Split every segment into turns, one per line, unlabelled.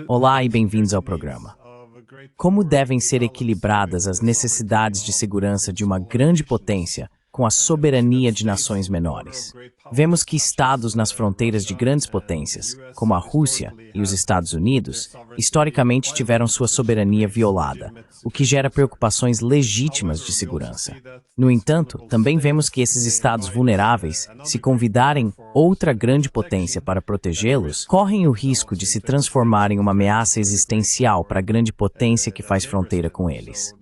Olá e bem-vindos ao programa. Como devem ser equilibradas as necessidades de segurança de uma grande potência com a soberania de nações menores? Vemos que estados nas fronteiras de grandes potências, como a Rússia e os Estados Unidos, historicamente tiveram sua soberania violada, o que gera preocupações legítimas de segurança. No entanto, também vemos que esses estados vulneráveis, se convidarem outra grande potência para protegê-los, correm o risco de se transformar em uma ameaça existencial para a grande potência que faz fronteira com eles.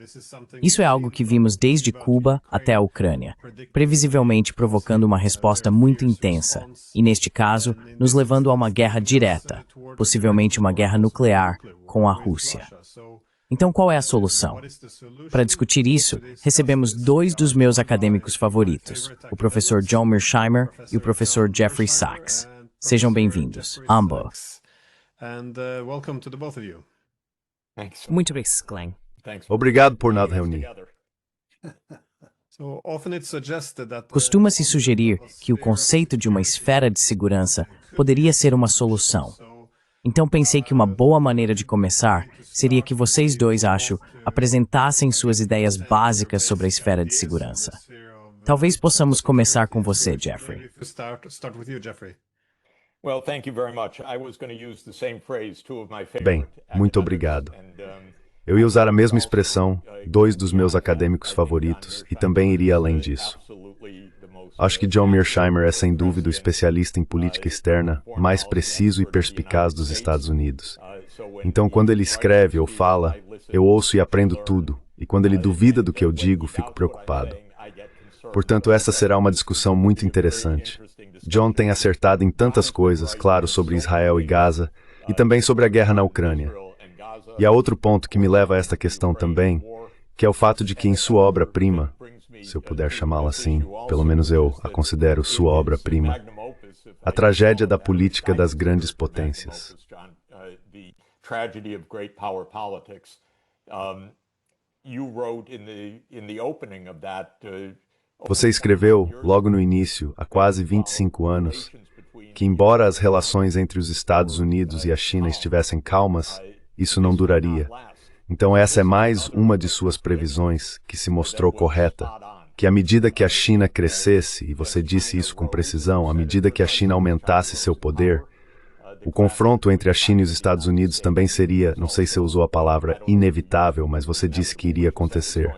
Isso é algo que vimos desde Cuba até a Ucrânia, previsivelmente provocando uma resposta muito intensa, e neste caso, nos levando a uma guerra direta, possivelmente uma guerra nuclear com a Rússia. Então, qual é a solução? Para discutir isso, recebemos dois dos meus acadêmicos favoritos, o professor John Mearsheimer e o professor Jeffrey Sachs. Sejam bem-vindos, ambos.
Muito obrigado, Glenn.
Obrigado por nos reunir.
Costuma-se sugerir que o conceito de uma esfera de segurança poderia ser uma solução. Então pensei que uma boa maneira de começar seria que vocês dois, apresentassem suas ideias básicas sobre a esfera de segurança. Talvez possamos começar com você, Jeffrey.
Bem, muito obrigado. Eu ia usar a mesma expressão, dois dos meus acadêmicos favoritos, e também iria além disso. Acho que John Mearsheimer é sem dúvida o especialista em política externa mais preciso e perspicaz dos Estados Unidos. Então, quando ele escreve ou fala, eu ouço e aprendo tudo, e quando ele duvida do que eu digo, fico preocupado. Portanto, essa será uma discussão muito interessante. John tem acertado em tantas coisas, claro, sobre Israel e Gaza, e também sobre a guerra na Ucrânia. E há outro ponto que me leva a esta questão também, que é o fato de que em sua obra-prima, se eu puder chamá-la assim, pelo menos eu a considero sua obra-prima, a tragédia da política das grandes potências. Você escreveu, logo no início, há quase 25 anos, que embora as relações entre os Estados Unidos e a China estivessem calmas, isso não duraria. Então essa é mais uma de suas previsões que se mostrou correta, que à medida que a China crescesse, e você disse isso com precisão, à medida que a China aumentasse seu poder, o confronto entre a China e os Estados Unidos também seria, não sei se você usou a palavra inevitável, mas você disse que iria acontecer.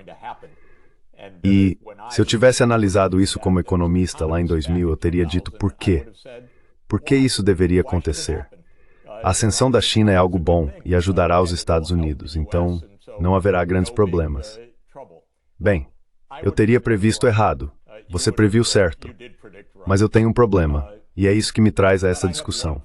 E se eu tivesse analisado isso como economista lá em 2000, eu teria dito por quê? Por que isso deveria acontecer? A ascensão da China é algo bom e ajudará os Estados Unidos, então não haverá grandes problemas. Bem, eu teria previsto errado. Você previu certo. Mas eu tenho um problema, e é isso que me traz a essa discussão.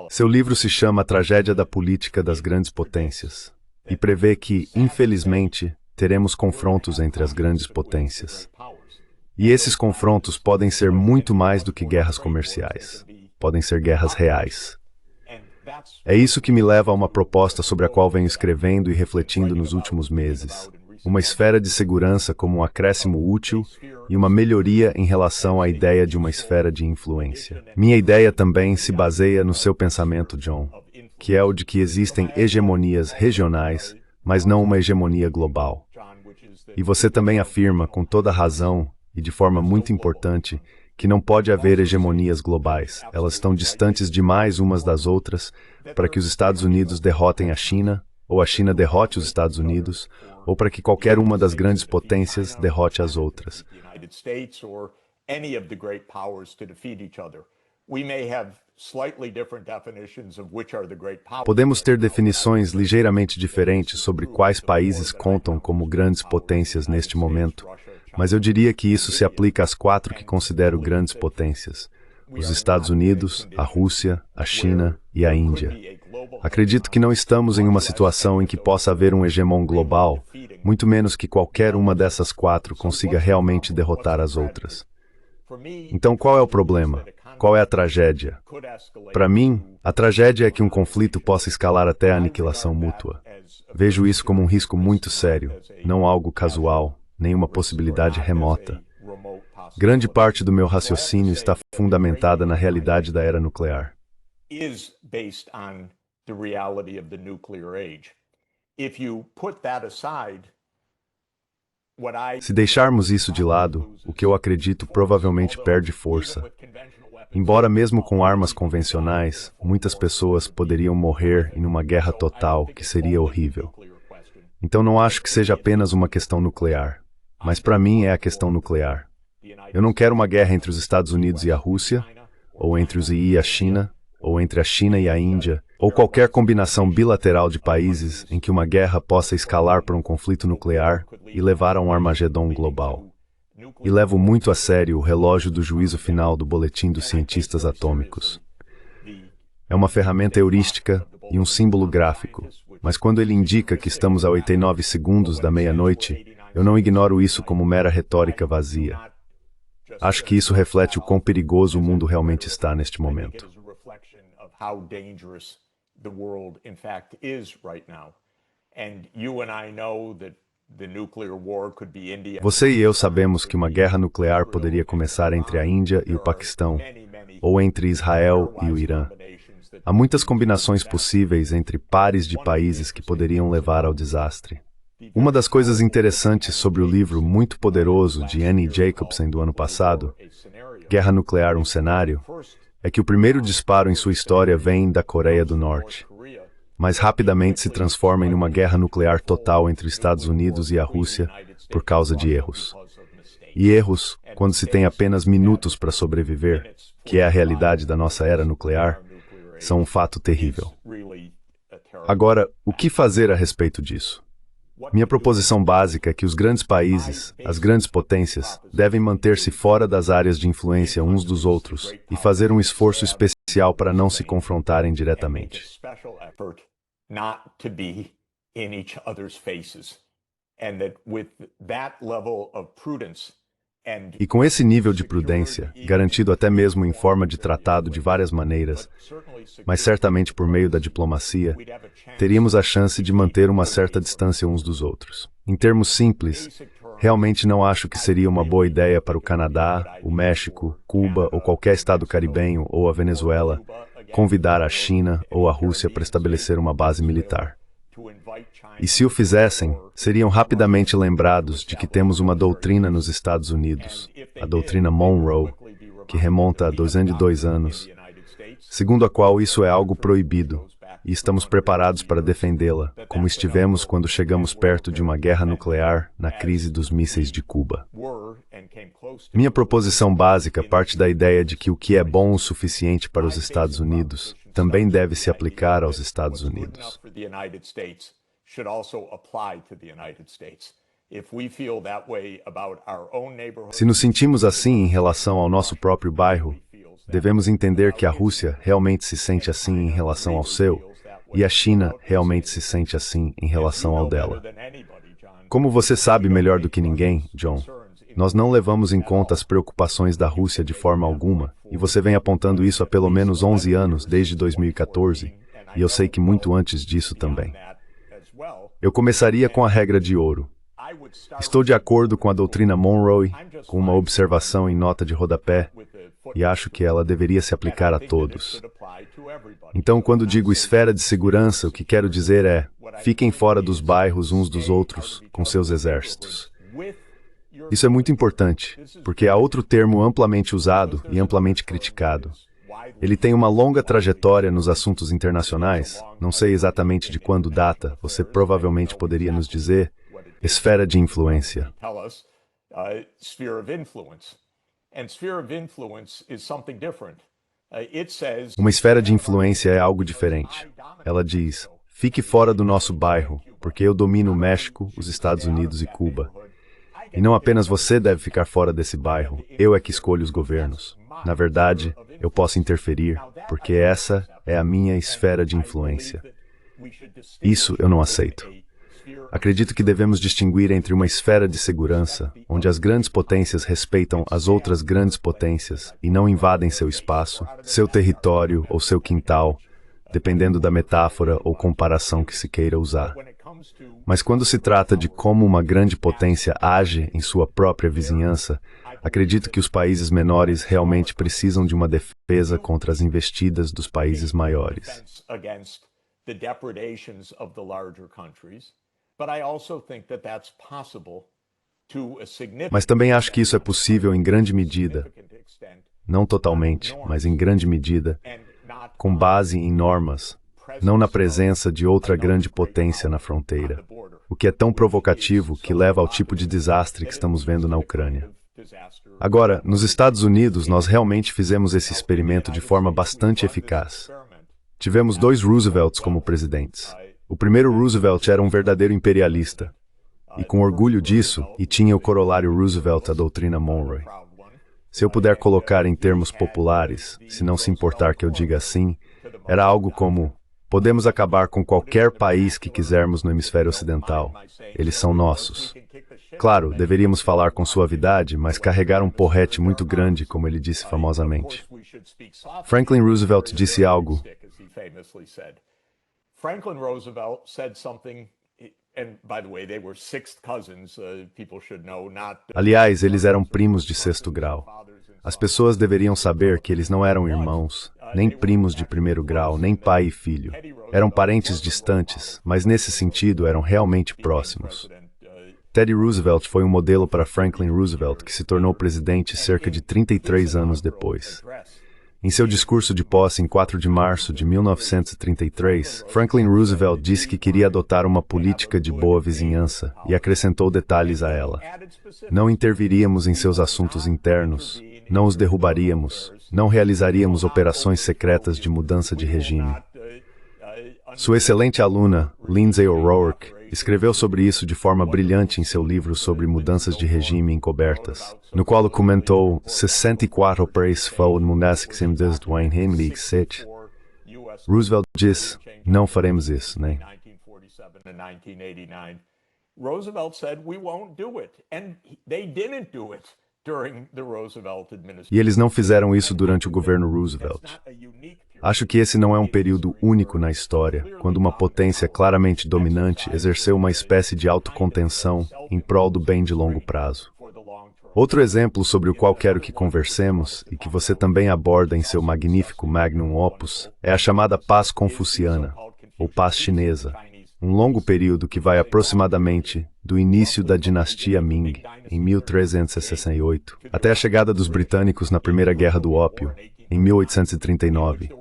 Seu livro se chama A Tragédia da Política das Grandes Potências, e prevê que, infelizmente, teremos confrontos entre as grandes potências. E esses confrontos podem ser muito mais do que guerras comerciais. Podem ser guerras reais. É isso que me leva a uma proposta sobre a qual venho escrevendo e refletindo nos últimos meses. Uma esfera de segurança como um acréscimo útil e uma melhoria em relação à ideia de uma esfera de influência. Minha ideia também se baseia no seu pensamento, John, que é o de que existem hegemonias regionais, mas não uma hegemonia global. E você também afirma, com toda razão e de forma muito importante, que não pode haver hegemonias globais. Elas estão distantes demais umas das outras para que os Estados Unidos derrotem a China, ou a China derrote os Estados Unidos, ou para que qualquer uma das grandes potências derrote as outras. Podemos ter definições ligeiramente diferentes sobre quais países contam como grandes potências neste momento, mas eu diria que isso se aplica às quatro que considero grandes potências: os Estados Unidos, a Rússia, a China e a Índia. Acredito que não estamos em uma situação em que possa haver um hegemon global, muito menos que qualquer uma dessas quatro consiga realmente derrotar as outras. Então qual é o problema? Qual é a tragédia? Para mim, a tragédia é que um conflito possa escalar até a aniquilação mútua. Vejo isso como um risco muito sério, não algo casual, nenhuma possibilidade remota. Grande parte do meu raciocínio está fundamentada na realidade da era nuclear. Se deixarmos isso de lado, o que eu acredito provavelmente perde força. Embora mesmo com armas convencionais, muitas pessoas poderiam morrer em uma guerra total, que seria horrível. Então não acho que seja apenas uma questão nuclear, mas para mim é a questão nuclear. Eu não quero uma guerra entre os Estados Unidos e a Rússia, ou entre os II e a China, ou entre a China e a Índia, ou qualquer combinação bilateral de países em que uma guerra possa escalar para um conflito nuclear e levar a um Armagedon global. E levo muito a sério o relógio do juízo final do Boletim dos Cientistas Atômicos. É uma ferramenta heurística e um símbolo gráfico, mas quando ele indica que estamos a 89 segundos da meia-noite, eu não ignoro isso como mera retórica vazia. Acho que isso reflete o quão perigoso o mundo realmente está neste momento. Você e eu sabemos que uma guerra nuclear poderia começar entre a Índia e o Paquistão, ou entre Israel e o Irã. Há muitas combinações possíveis entre pares de países que poderiam levar ao desastre. Uma das coisas interessantes sobre o livro muito poderoso de Annie Jacobsen do ano passado, Guerra Nuclear, um Cenário, é que o primeiro disparo em sua história vem da Coreia do Norte, mas rapidamente se transforma em uma guerra nuclear total entre os Estados Unidos e a Rússia por causa de erros. E erros, quando se tem apenas minutos para sobreviver, que é a realidade da nossa era nuclear, são um fato terrível. Agora, o que fazer a respeito disso? Minha proposição básica é que os grandes países, as grandes potências, devem manter-se fora das áreas de influência uns dos outros e fazer um esforço especial para não se confrontarem diretamente. E com esse nível de prudência, garantido até mesmo em forma de tratado de várias maneiras, mas certamente por meio da diplomacia, teríamos a chance de manter uma certa distância uns dos outros. Em termos simples, realmente não acho que seria uma boa ideia para o Canadá, o México, Cuba ou qualquer estado caribenho ou a Venezuela convidar a China ou a Rússia para estabelecer uma base militar. E se o fizessem, seriam rapidamente lembrados de que temos uma doutrina nos Estados Unidos, a doutrina Monroe, que remonta a 202 anos, segundo a qual isso é algo proibido, e estamos preparados para defendê-la, como estivemos quando chegamos perto de uma guerra nuclear na crise dos mísseis de Cuba. Minha proposição básica parte da ideia de que o que é bom o suficiente para os Estados Unidos também deve se aplicar aos Estados Unidos. Se nos sentimos assim em relação ao nosso próprio bairro, devemos entender que a Rússia realmente se sente assim em relação ao seu, e a China realmente se sente assim em relação ao dela. Como você sabe melhor do que ninguém, John, nós não levamos em conta as preocupações da Rússia de forma alguma, e você vem apontando isso há pelo menos 11 anos, desde 2014, e eu sei que muito antes disso também. Eu começaria com a regra de ouro. Estou de acordo com a doutrina Monroe, com uma observação em nota de rodapé, e acho que ela deveria se aplicar a todos. Então, quando digo esfera de segurança, o que quero dizer é, fiquem fora dos bairros uns dos outros, com seus exércitos. Isso é muito importante, porque há outro termo amplamente usado e amplamente criticado. Ele tem uma longa trajetória nos assuntos internacionais, não sei exatamente de quando data, você provavelmente poderia nos dizer, esfera de influência. Uma esfera de influência é algo diferente. Ela diz, fique fora do nosso bairro, porque eu domino o México, os Estados Unidos e Cuba. E não apenas você deve ficar fora desse bairro, eu é que escolho os governos. Na verdade, eu posso interferir, porque essa é a minha esfera de influência. Isso eu não aceito. Acredito que devemos distinguir entre uma esfera de segurança, onde as grandes potências respeitam as outras grandes potências e não invadem seu espaço, seu território ou seu quintal, dependendo da metáfora ou comparação que se queira usar. Mas quando se trata de como uma grande potência age em sua própria vizinhança, acredito que os países menores realmente precisam de uma defesa contra as investidas dos países maiores. Mas também acho que isso é possível em grande medida, não totalmente, mas em grande medida, com base em normas, não na presença de outra grande potência na fronteira, o que é tão provocativo que leva ao tipo de desastre que estamos vendo na Ucrânia. Agora, nos Estados Unidos, nós realmente fizemos esse experimento de forma bastante eficaz. Tivemos 2 Roosevelts como presidentes. O primeiro Roosevelt era um verdadeiro imperialista, e com orgulho disso, e tinha o corolário Roosevelt, a doutrina Monroe. Se eu puder colocar em termos populares, se não se importar que eu diga assim, era algo como: podemos acabar com qualquer país que quisermos no hemisfério ocidental. Eles são nossos. Claro, deveríamos falar com suavidade, mas carregar um porrete muito grande, como ele disse famosamente. Franklin Roosevelt disse algo.
Franklin Roosevelt said something, and by the way, they were sixth cousins, people should know, not...
Aliás, eles eram primos de 6º grau. As pessoas deveriam saber que eles não eram irmãos, nem primos de 1º grau, nem pai e filho. Eram parentes distantes, mas nesse sentido eram realmente próximos. Teddy Roosevelt foi um modelo para Franklin Roosevelt, que se tornou presidente cerca de 33 anos depois. Em seu discurso de posse em 4 de março de 1933, Franklin Roosevelt disse que queria adotar uma política de boa vizinhança e acrescentou detalhes a ela. Não interviríamos em seus assuntos internos, não os derrubaríamos, não realizaríamos operações secretas de mudança de regime. Sua excelente aluna, Lindsay O'Rourke, escreveu sobre isso de forma brilhante em seu livro sobre mudanças de regime encobertas, no qual comentou 64 países foram mudanças em desde o Henry VII. Roosevelt disse: não faremos isso, né?
Roosevelt said we won't do it, and they didn't do it during the Roosevelt administration.
E eles não fizeram isso durante o governo Roosevelt. Acho que esse não é um período único na história, quando uma potência claramente dominante exerceu uma espécie de autocontenção em prol do bem de longo prazo. Outro exemplo sobre o qual quero que conversemos, e que você também aborda em seu magnífico magnum opus, é a chamada paz confuciana, ou paz chinesa, um longo período que vai aproximadamente do início da dinastia Ming, em 1368, até a chegada dos britânicos na Primeira Guerra do Ópio, em 1839,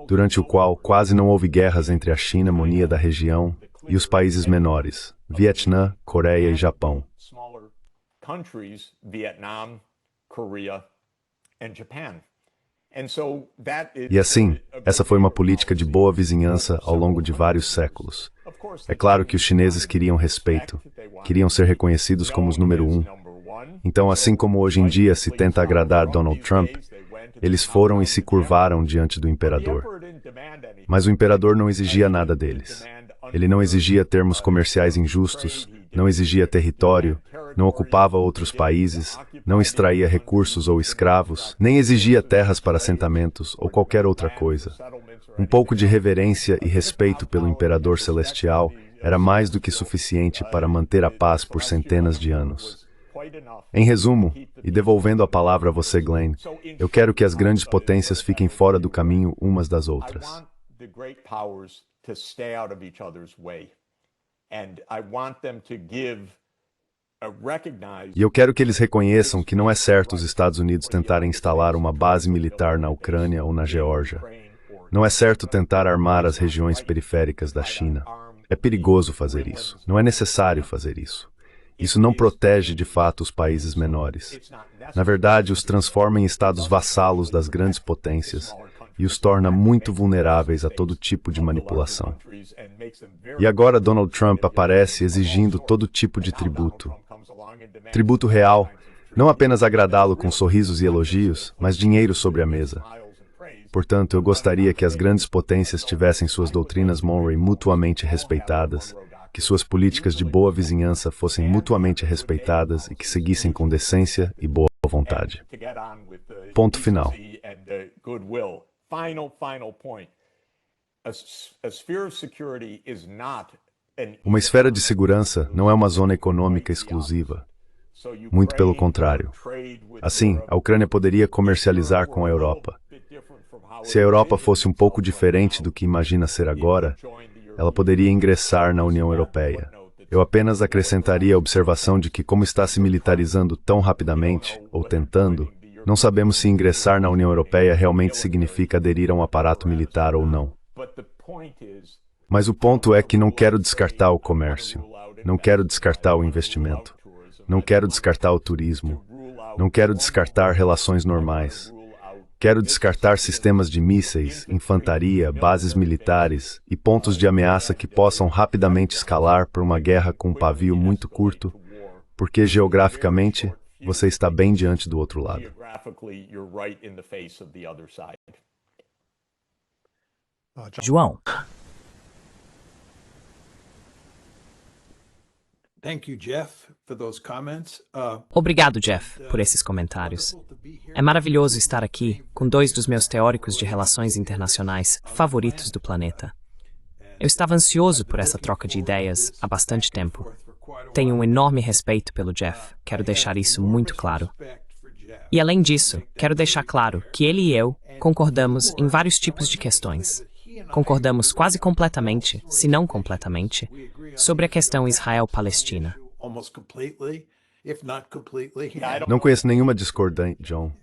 durante o qual quase não houve guerras entre a China, monia da região, e os países menores, Vietnã, Coreia e Japão. E assim, essa foi uma política de boa vizinhança ao longo de vários séculos. É claro que os chineses queriam respeito, queriam ser reconhecidos como os número 1. Então, assim como hoje em dia se tenta agradar Donald Trump, eles foram e se curvaram diante do imperador. Mas o imperador não exigia nada deles. Ele não exigia termos comerciais injustos, não exigia território, não ocupava outros países, não extraía recursos ou escravos, nem exigia terras para assentamentos ou qualquer outra coisa. Um pouco de reverência e respeito pelo imperador celestial era mais do que suficiente para manter a paz por centenas de anos. Em resumo, e devolvendo a palavra a você, Glenn, eu quero que as grandes potências fiquem fora do caminho umas das outras. E eu quero que eles reconheçam que não é certo os Estados Unidos tentarem instalar uma base militar na Ucrânia ou na Geórgia. Não é certo tentar armar as regiões periféricas da China. É perigoso fazer isso. Não é necessário fazer isso. Isso não protege, de fato, os países menores. Na verdade, os transforma em estados vassalos das grandes potências e os torna muito vulneráveis a todo tipo de manipulação. E agora Donald Trump aparece exigindo todo tipo de tributo. Tributo real, não apenas agradá-lo com sorrisos e elogios, mas dinheiro sobre a mesa. Portanto, eu gostaria que as grandes potências tivessem suas doutrinas Monroe mutuamente respeitadas, que suas políticas de boa vizinhança fossem mutuamente respeitadas e que seguissem com decência e boa vontade. Ponto final.
Final point. A sphere of security is not
Uma esfera de segurança não é uma zona econômica exclusiva. Muito pelo contrário. Assim, a Ucrânia poderia comercializar com a Europa. Se a Europa fosse um pouco diferente do que imagina ser agora, ela poderia ingressar na União Europeia. Eu apenas acrescentaria a observação de que, como está se militarizando tão rapidamente, ou tentando, não sabemos se ingressar na União Europeia realmente significa aderir a um aparato militar ou não. Mas o ponto é que não quero descartar o comércio, não quero descartar o investimento, não quero descartar o turismo, não quero descartar relações normais. Quero descartar sistemas de mísseis, infantaria, bases militares e pontos de ameaça que possam rapidamente escalar para uma guerra com um pavio muito curto, porque geograficamente você está bem diante do outro lado.
João.
Obrigado, Jeff, por esses comentários. É maravilhoso estar aqui com dois dos meus teóricos de relações internacionais favoritos do planeta. Eu estava ansioso por essa troca de ideias há bastante tempo. Tenho um enorme respeito pelo Jeff, quero deixar isso muito claro. E além disso, quero deixar claro que ele e eu concordamos em vários tipos de questões. Concordamos quase completamente, se não completamente, sobre a questão Israel-Palestina.
Não conheço nenhuma discordante, John.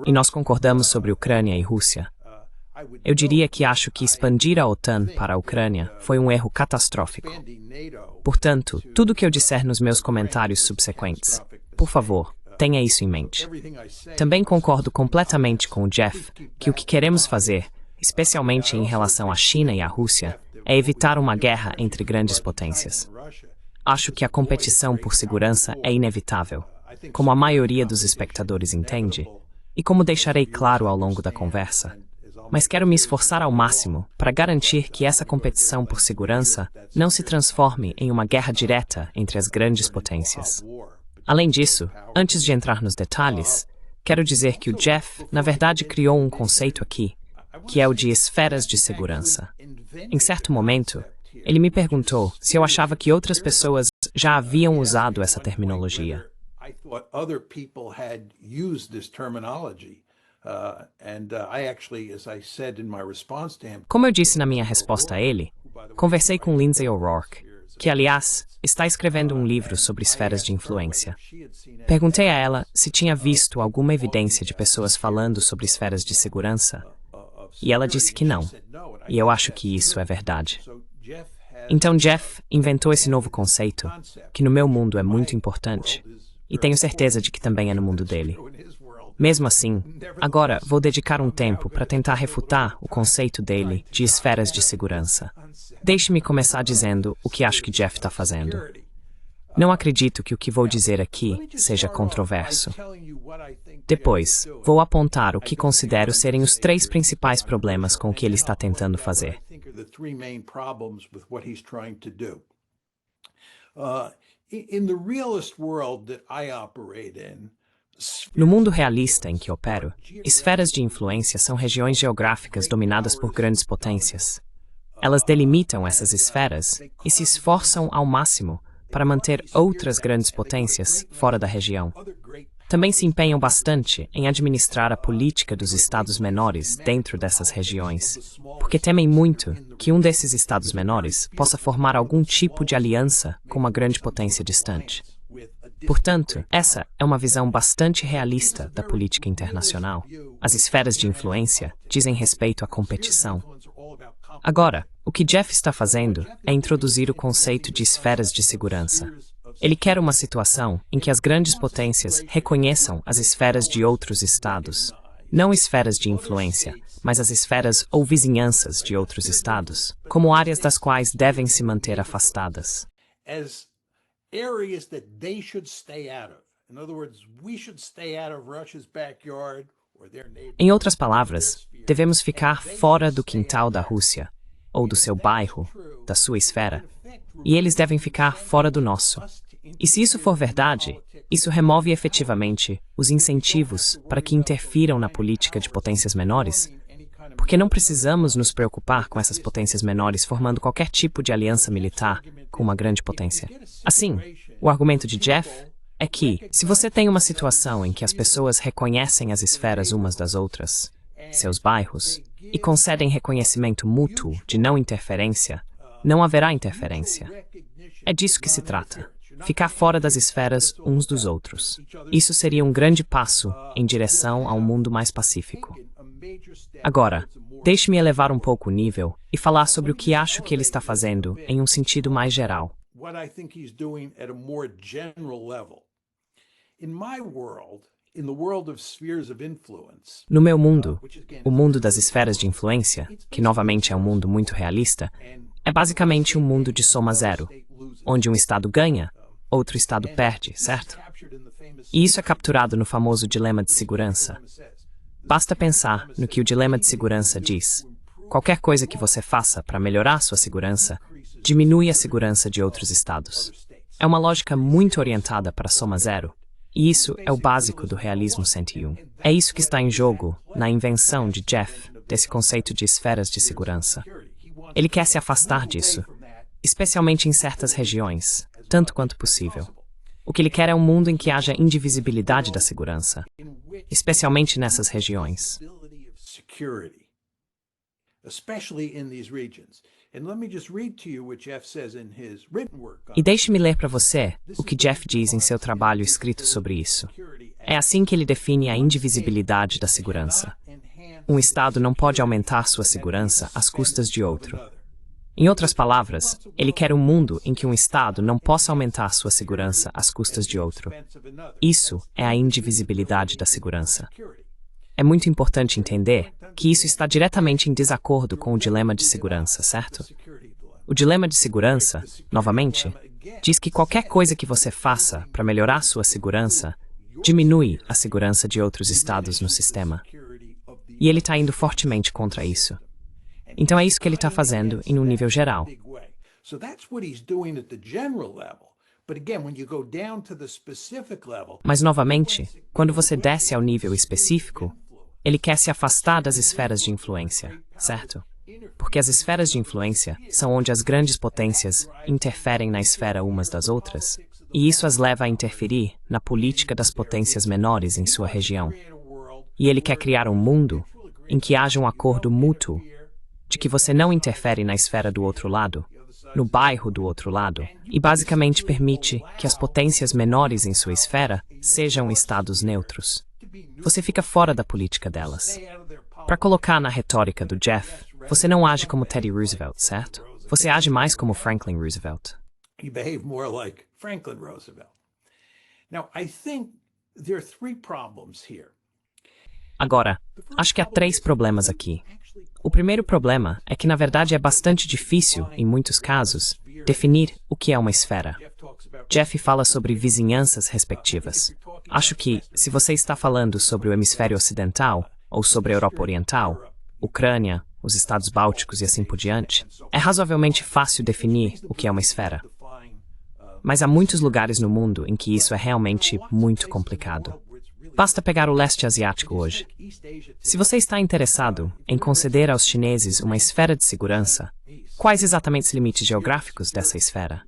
E nós concordamos sobre Ucrânia e Rússia. Eu diria que acho que expandir a OTAN para a Ucrânia foi um erro catastrófico. Portanto, tudo o que eu disser nos meus comentários subsequentes, por favor, tenha isso em mente. Também concordo completamente com o Jeff que o que queremos fazer, especialmente em relação à China e à Rússia, é evitar uma guerra entre grandes potências. Acho que a competição por segurança é inevitável, como a maioria dos espectadores entende, e como deixarei claro ao longo da conversa. Mas quero me esforçar ao máximo para garantir que essa competição por segurança não se transforme em uma guerra direta entre as grandes potências. Além disso, antes de entrar nos detalhes, quero dizer que o Jeff, na verdade, criou um conceito aqui, que é o de esferas de segurança. Em certo momento, ele me perguntou se eu achava que outras pessoas já haviam usado essa terminologia. Como eu disse na minha resposta a ele, conversei com Lindsay O'Rourke, que, aliás, está escrevendo um livro sobre esferas de influência. Perguntei a ela se tinha visto alguma evidência de pessoas falando sobre esferas de segurança, e ela disse que não, e eu acho que isso é verdade. Então Jeff inventou esse novo conceito, que no meu mundo é muito importante, e tenho certeza de que também é no mundo dele. Mesmo assim, agora vou dedicar um tempo para tentar refutar o conceito dele de esferas de segurança. Deixe-me começar dizendo o que acho que Jeff está fazendo. Não acredito que o que vou dizer aqui seja controverso. Depois, vou apontar o que considero serem os 3 principais problemas com o que ele está tentando fazer. No mundo realista em que opero, esferas de influência são regiões geográficas dominadas por grandes potências. Elas delimitam essas esferas e se esforçam ao máximo para manter outras grandes potências fora da região. Também se empenham bastante em administrar a política dos estados menores dentro dessas regiões, porque temem muito que um desses estados menores possa formar algum tipo de aliança com uma grande potência distante. Portanto, essa é uma visão bastante realista da política internacional. As esferas de influência dizem respeito à competição. Agora, o que Jeff está fazendo é introduzir o conceito de esferas de segurança. Ele quer uma situação em que as grandes potências reconheçam as esferas de outros estados, não esferas de influência, mas as esferas ou vizinhanças de outros estados, como áreas das quais devem se manter afastadas. Em outras palavras, devemos ficar fora do quintal da Rússia, ou do seu bairro, da sua esfera, e eles devem ficar fora do nosso. E se isso for verdade, isso remove efetivamente os incentivos para que interfiram na política de potências menores, porque não precisamos nos preocupar com essas potências menores formando qualquer tipo de aliança militar com uma grande potência. Assim, o argumento de Jeff é que, se você tem uma situação em que as pessoas reconhecem as esferas umas das outras, seus bairros, e concedem reconhecimento mútuo de não interferência, não haverá interferência. É disso que se trata. Ficar fora das esferas uns dos outros. Isso seria um grande passo em direção a um mundo mais pacífico. Agora, deixe-me elevar um pouco o nível e falar sobre o que acho que ele está fazendo em um sentido mais geral. No meu mundo, o mundo das esferas de influência, que novamente é um mundo muito realista, é basicamente um mundo de soma zero, onde um estado ganha, outro estado perde, certo? E isso é capturado no famoso dilema de segurança. Basta pensar no que o dilema de segurança diz. Qualquer coisa que você faça para melhorar sua segurança, diminui a segurança de outros estados. É uma lógica muito orientada para a soma zero, e isso é o básico do realismo 101. É isso que está em jogo na invenção de Jeff desse conceito de esferas de segurança. Ele quer se afastar disso, especialmente em certas regiões, tanto quanto possível. O que ele quer é um mundo em que haja indivisibilidade da segurança, especialmente nessas regiões. E deixe-me ler para você o que Jeff diz em seu trabalho escrito sobre isso. É assim que ele define a indivisibilidade da segurança. Um Estado não pode aumentar sua segurança às custas de outro. Em outras palavras, ele quer um mundo em que um Estado não possa aumentar sua segurança às custas de outro. Isso é a indivisibilidade da segurança. É muito importante entender que isso está diretamente em desacordo com o dilema de segurança, certo? O dilema de segurança, novamente, diz que qualquer coisa que você faça para melhorar sua segurança diminui a segurança de outros estados no sistema. E ele está indo fortemente contra isso. Então é isso que ele está fazendo em um nível geral. Mas, novamente, quando você desce ao nível específico, ele quer se afastar das esferas de influência, certo? Porque as esferas de influência são onde as grandes potências interferem na esfera umas das outras, e isso as leva a interferir na política das potências menores em sua região. E ele quer criar um mundo em que haja um acordo mútuo de que você não interfere na esfera do outro lado, no bairro do outro lado, e basicamente permite que as potências menores em sua esfera sejam estados neutros. Você fica fora da política delas. Para colocar na retórica do Jeff, você não age como Teddy Roosevelt, certo? Você age mais como Franklin Roosevelt.
You behave more like Franklin Roosevelt. Now, I think there are three problems here.
Agora, acho que há 3 problemas aqui. O primeiro problema é que, na verdade, é bastante difícil, em muitos casos, definir o que é uma esfera. Jeff fala sobre vizinhanças respectivas. Acho que, se você está falando sobre o hemisfério ocidental, ou sobre a Europa Oriental, Ucrânia, os Estados Bálticos e assim por diante, é razoavelmente fácil definir o que é uma esfera. Mas há muitos lugares no mundo em que isso é realmente muito complicado. Basta pegar o leste asiático hoje. Se você está interessado em conceder aos chineses uma esfera de segurança, quais exatamente os limites geográficos dessa esfera?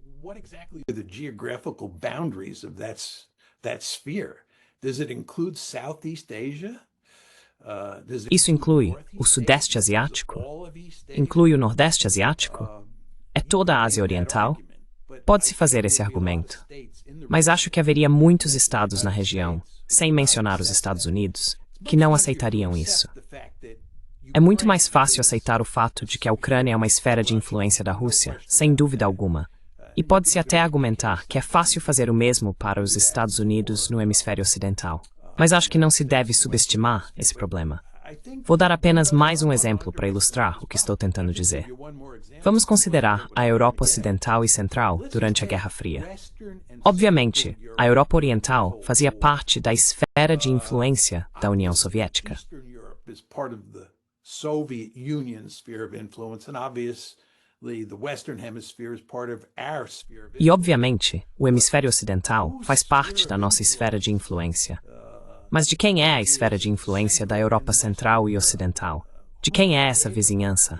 Isso inclui o Sudeste Asiático? Inclui o Nordeste Asiático? É toda a Ásia Oriental? Pode-se fazer esse argumento. Mas acho que haveria muitos estados na região, sem mencionar os Estados Unidos, que não aceitariam isso. É muito mais fácil aceitar o fato de que a Ucrânia é uma esfera de influência da Rússia, sem dúvida alguma. E pode-se até argumentar que é fácil fazer o mesmo para os Estados Unidos no hemisfério ocidental. Mas acho que não se deve subestimar esse problema. Vou dar apenas mais um exemplo para ilustrar o que estou tentando dizer. Vamos considerar a Europa Ocidental e Central durante a Guerra Fria. Obviamente, a Europa Oriental fazia parte da esfera de influência da União Soviética. E, obviamente, o hemisfério ocidental faz parte da nossa esfera de influência. Mas de quem é a esfera de influência da Europa Central e Ocidental? De quem é essa vizinhança?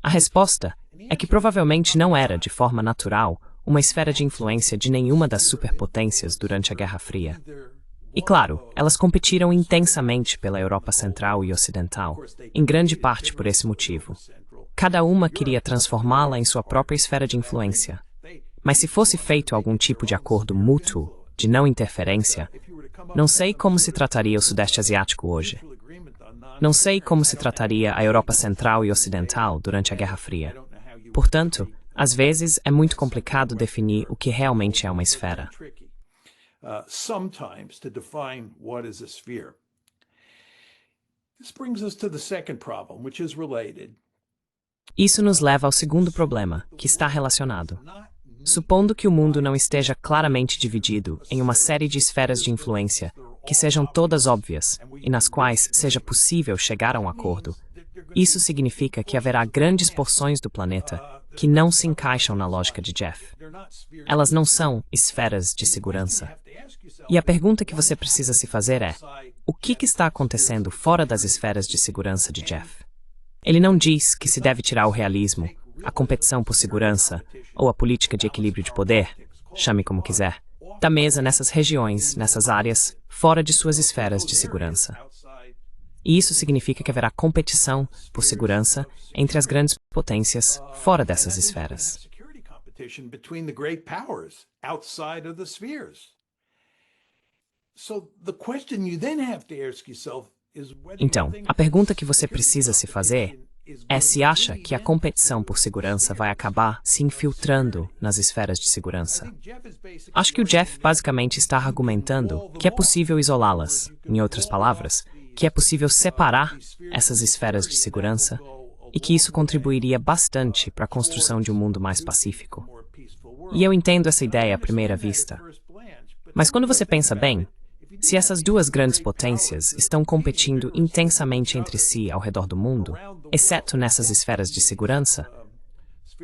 A resposta é que provavelmente não era, de forma natural, uma esfera de influência de nenhuma das superpotências durante a Guerra Fria. E claro, elas competiram intensamente pela Europa Central e Ocidental, em grande parte por esse motivo. Cada uma queria transformá-la em sua própria esfera de influência. Mas se fosse feito algum tipo de acordo mútuo, de não interferência, não sei como se trataria o Sudeste Asiático hoje. Não sei como se trataria a Europa Central e Ocidental durante a Guerra Fria. Portanto, às vezes é muito complicado definir o que realmente é uma esfera.
Sometimes to define what is a sphere. This brings us to the second problem, which is related.
Isso nos leva ao segundo problema, que está relacionado. Supondo que o mundo não esteja claramente dividido em uma série de esferas de influência, que sejam todas óbvias e nas quais seja possível chegar a um acordo, isso significa que haverá grandes porções do planeta que não se encaixam na lógica de Jeff. Elas não são esferas de segurança. E a pergunta que você precisa se fazer é: o que está acontecendo fora das esferas de segurança de Jeff? Ele não diz que se deve tirar o realismo, a competição por segurança ou a política de equilíbrio de poder, chame como quiser, da mesa nessas regiões, nessas áreas, fora de suas esferas de segurança. E isso significa que haverá competição por segurança entre as grandes potências fora dessas esferas. Então, a pergunta que você precisa se fazer é se acha que a competição por segurança vai acabar se infiltrando nas esferas de segurança. Acho que o Jeff basicamente está argumentando que é possível isolá-las, em outras palavras, que é possível separar essas esferas de segurança e que isso contribuiria bastante para a construção de um mundo mais pacífico. E eu entendo essa ideia à primeira vista. Mas quando você pensa bem, se essas duas grandes potências estão competindo intensamente entre si ao redor do mundo, exceto nessas esferas de segurança,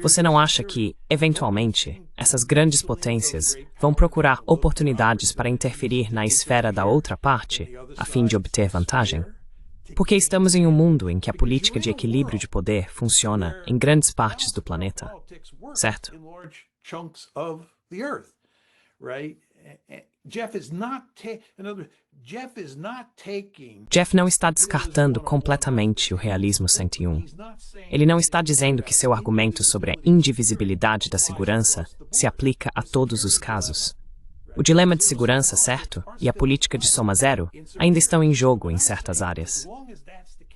você não acha que, eventualmente, essas grandes potências vão procurar oportunidades para interferir na esfera da outra parte, a fim de obter vantagem? Porque estamos em um mundo em que a política de equilíbrio de poder funciona em grandes partes do planeta, certo? Jeff não está descartando completamente o realismo 101. Ele não está dizendo que seu argumento sobre a indivisibilidade da segurança se aplica a todos os casos. O dilema de segurança, certo, e a política de soma zero ainda estão em jogo em certas áreas.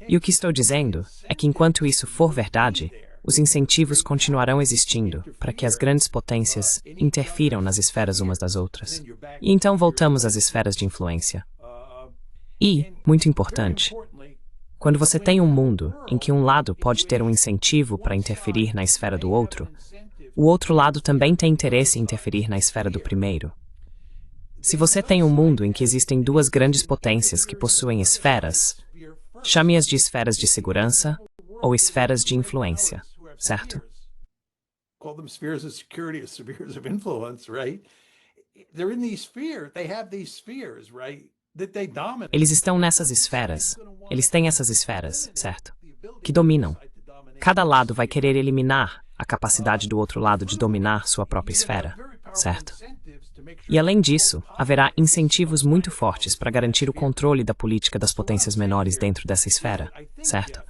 E o que estou dizendo é que enquanto isso for verdade, os incentivos continuarão existindo para que as grandes potências interfiram nas esferas umas das outras. E então voltamos às esferas de influência. E, muito importante, quando você tem um mundo em que um lado pode ter um incentivo para interferir na esfera do outro, o outro lado também tem interesse em interferir na esfera do primeiro. Se você tem um mundo em que existem duas grandes potências que possuem esferas, chame-as de esferas de segurança ou esferas de influência. Certo? Eles estão nessas esferas. Eles têm essas esferas, certo? Que dominam. Cada lado vai querer eliminar a capacidade do outro lado de dominar sua própria esfera, certo? E além disso, haverá incentivos muito fortes para garantir o controle da política das potências menores dentro dessa esfera, certo?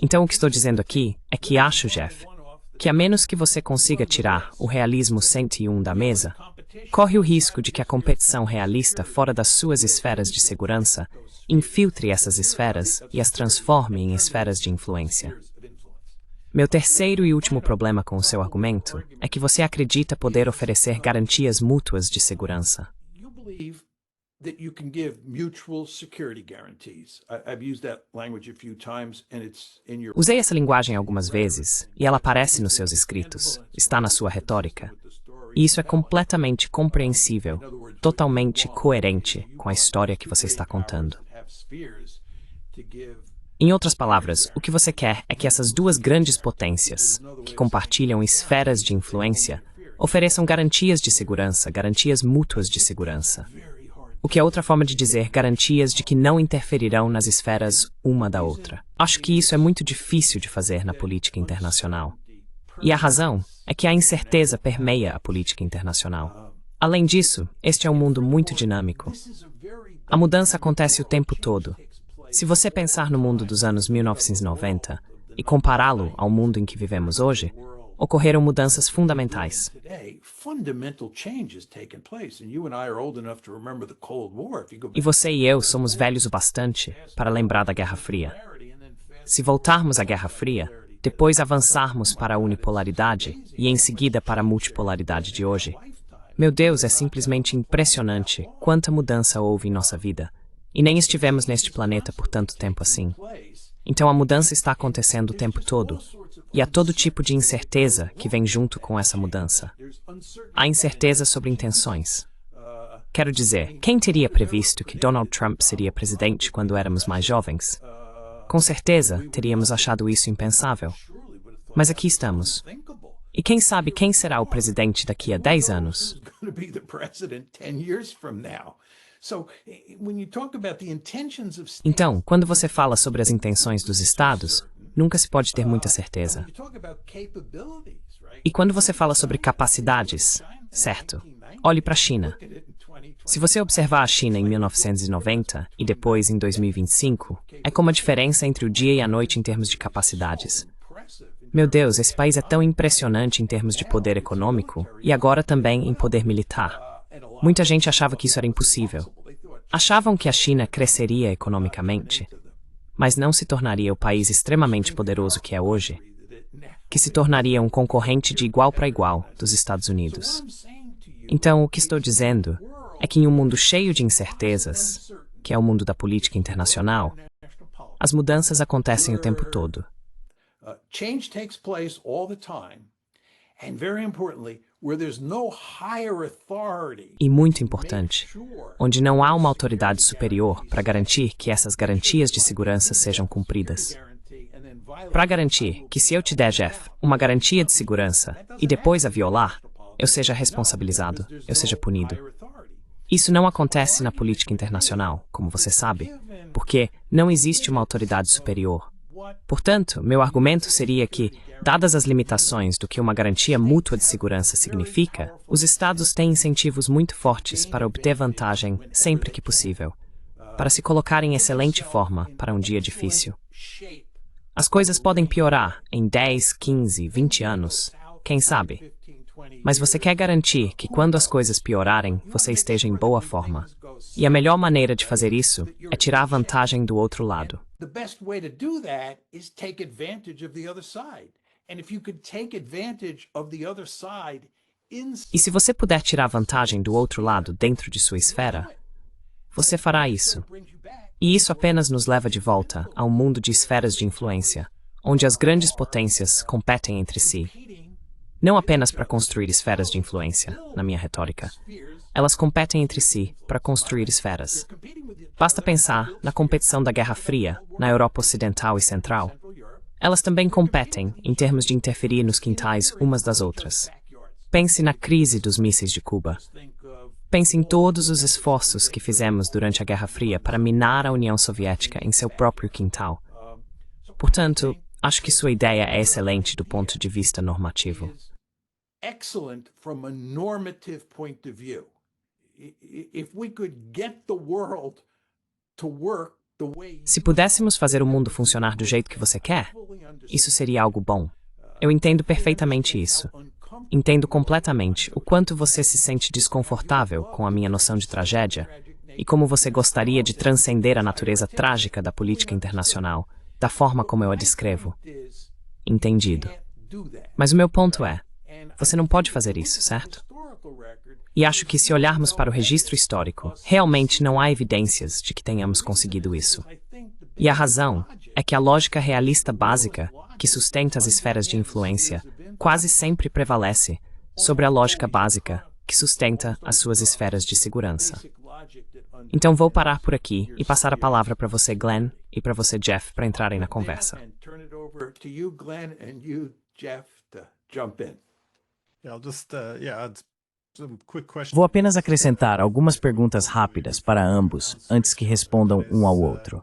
Então, o que estou dizendo aqui é que acho, Jeff, que a menos que você consiga tirar o realismo 101 da mesa, corre o risco de que a competição realista fora das suas esferas de segurança infiltre essas esferas e as transforme em esferas de influência. Meu terceiro e último problema com o seu argumento é que você acredita poder oferecer garantias mútuas de segurança. Usei essa linguagem algumas vezes, e ela aparece nos seus escritos, está na sua retórica. E isso é completamente compreensível, totalmente coerente com a história que você está contando. Em outras palavras, o que você quer é que essas duas grandes potências, que compartilham esferas de influência, ofereçam garantias de segurança, garantias mútuas de segurança. o que é outra forma de dizer garantias de que não interferirão nas esferas uma da outra. Acho que isso é muito difícil de fazer na política internacional. E a razão é que a incerteza permeia a política internacional. Além disso, este é um mundo muito dinâmico. A mudança acontece o tempo todo. Se você pensar no mundo dos anos 1990 e compará-lo ao mundo em que vivemos hoje, ocorreram mudanças fundamentais. E você e eu somos velhos o bastante para lembrar da Guerra Fria. Se voltarmos à Guerra Fria, depois avançarmos para a unipolaridade e em seguida para a multipolaridade de hoje, meu Deus, é simplesmente impressionante quanta mudança houve em nossa vida. E nem estivemos neste planeta por tanto tempo assim. Então a mudança está acontecendo o tempo todo. E há todo tipo de incerteza que vem junto com essa mudança. Há incerteza sobre intenções. Quero dizer, quem teria previsto que Donald Trump seria presidente quando éramos mais jovens? Com certeza, teríamos achado isso impensável. Mas aqui estamos. E quem sabe quem será o presidente daqui a 10 anos? Então, quando você fala sobre as intenções dos estados, nunca se pode ter muita certeza. E quando você fala sobre capacidades, certo? Olhe para a China. Se você observar a China em 1990 e depois em 2025, é como a diferença entre o dia e a noite em termos de capacidades. Meu Deus, esse país é tão impressionante em termos de poder econômico e agora também em poder militar. Muita gente achava que isso era impossível. Achavam que a China cresceria economicamente, mas não se tornaria o país extremamente poderoso que é hoje, que se tornaria um concorrente de igual para igual dos Estados Unidos. Então, o que estou dizendo é que em um mundo cheio de incertezas, que é o mundo da política internacional, as mudanças acontecem o tempo todo.
Change takes place all the time, and very importantly, where there's no higher authority.
E muito importante, onde não há uma autoridade superior para garantir que essas garantias de segurança sejam cumpridas. Para garantir que se eu te der, Jeff, uma garantia de segurança e depois a violar, eu seja responsabilizado, eu seja punido. Isso não acontece na política internacional, como você sabe, porque não existe uma autoridade superior. Portanto, meu argumento seria que, dadas as limitações do que uma garantia mútua de segurança significa, os Estados têm incentivos muito fortes para obter vantagem sempre que possível, para se colocar em excelente forma para um dia difícil. As coisas podem piorar em 10, 15, 20 anos, quem sabe? Mas você quer garantir que quando as coisas piorarem, você esteja em boa forma. E a melhor maneira de fazer isso é tirar vantagem do outro lado.
The best way to do that is take advantage of the other side. And if you could take advantage of the other side
E se você puder tirar vantagem do outro lado dentro de sua esfera, você fará isso. E isso apenas nos leva de volta a um mundo de esferas de influência, onde as grandes potências competem entre si. Não apenas para construir esferas de influência, na minha retórica. Elas competem entre si para construir esferas. Basta pensar na competição da Guerra Fria, na Europa Ocidental e Central. Elas também competem em termos de interferir nos quintais umas das outras. Pense na crise dos mísseis de Cuba. Pense em todos os esforços que fizemos durante a Guerra Fria para minar a União Soviética em seu próprio quintal. Portanto, acho que sua ideia é excelente do ponto de vista normativo.
excellent from a normative point of view. If we could get the world to work the way
Se pudéssemos fazer o mundo funcionar do jeito que você quer, isso seria algo bom. Eu entendo perfeitamente isso. Entendo completamente o quanto você se sente desconfortável com a minha noção de tragédia e como você gostaria de transcender a natureza trágica da política internacional, da forma como eu a descrevo. Entendido. Mas o meu ponto é, você não pode fazer isso, certo? E acho que se olharmos para o registro histórico, realmente não há evidências de que tenhamos conseguido isso. E a razão é que a lógica realista básica, que sustenta as esferas de influência, quase sempre prevalece sobre a lógica básica, que sustenta as suas esferas de segurança. Então vou parar por aqui e passar a palavra para você, Glenn, e para você, Jeff, para entrarem na conversa.
jump in.
Yeah, I'll just I'd
Vou apenas acrescentar algumas perguntas rápidas para ambos, antes que respondam um ao outro.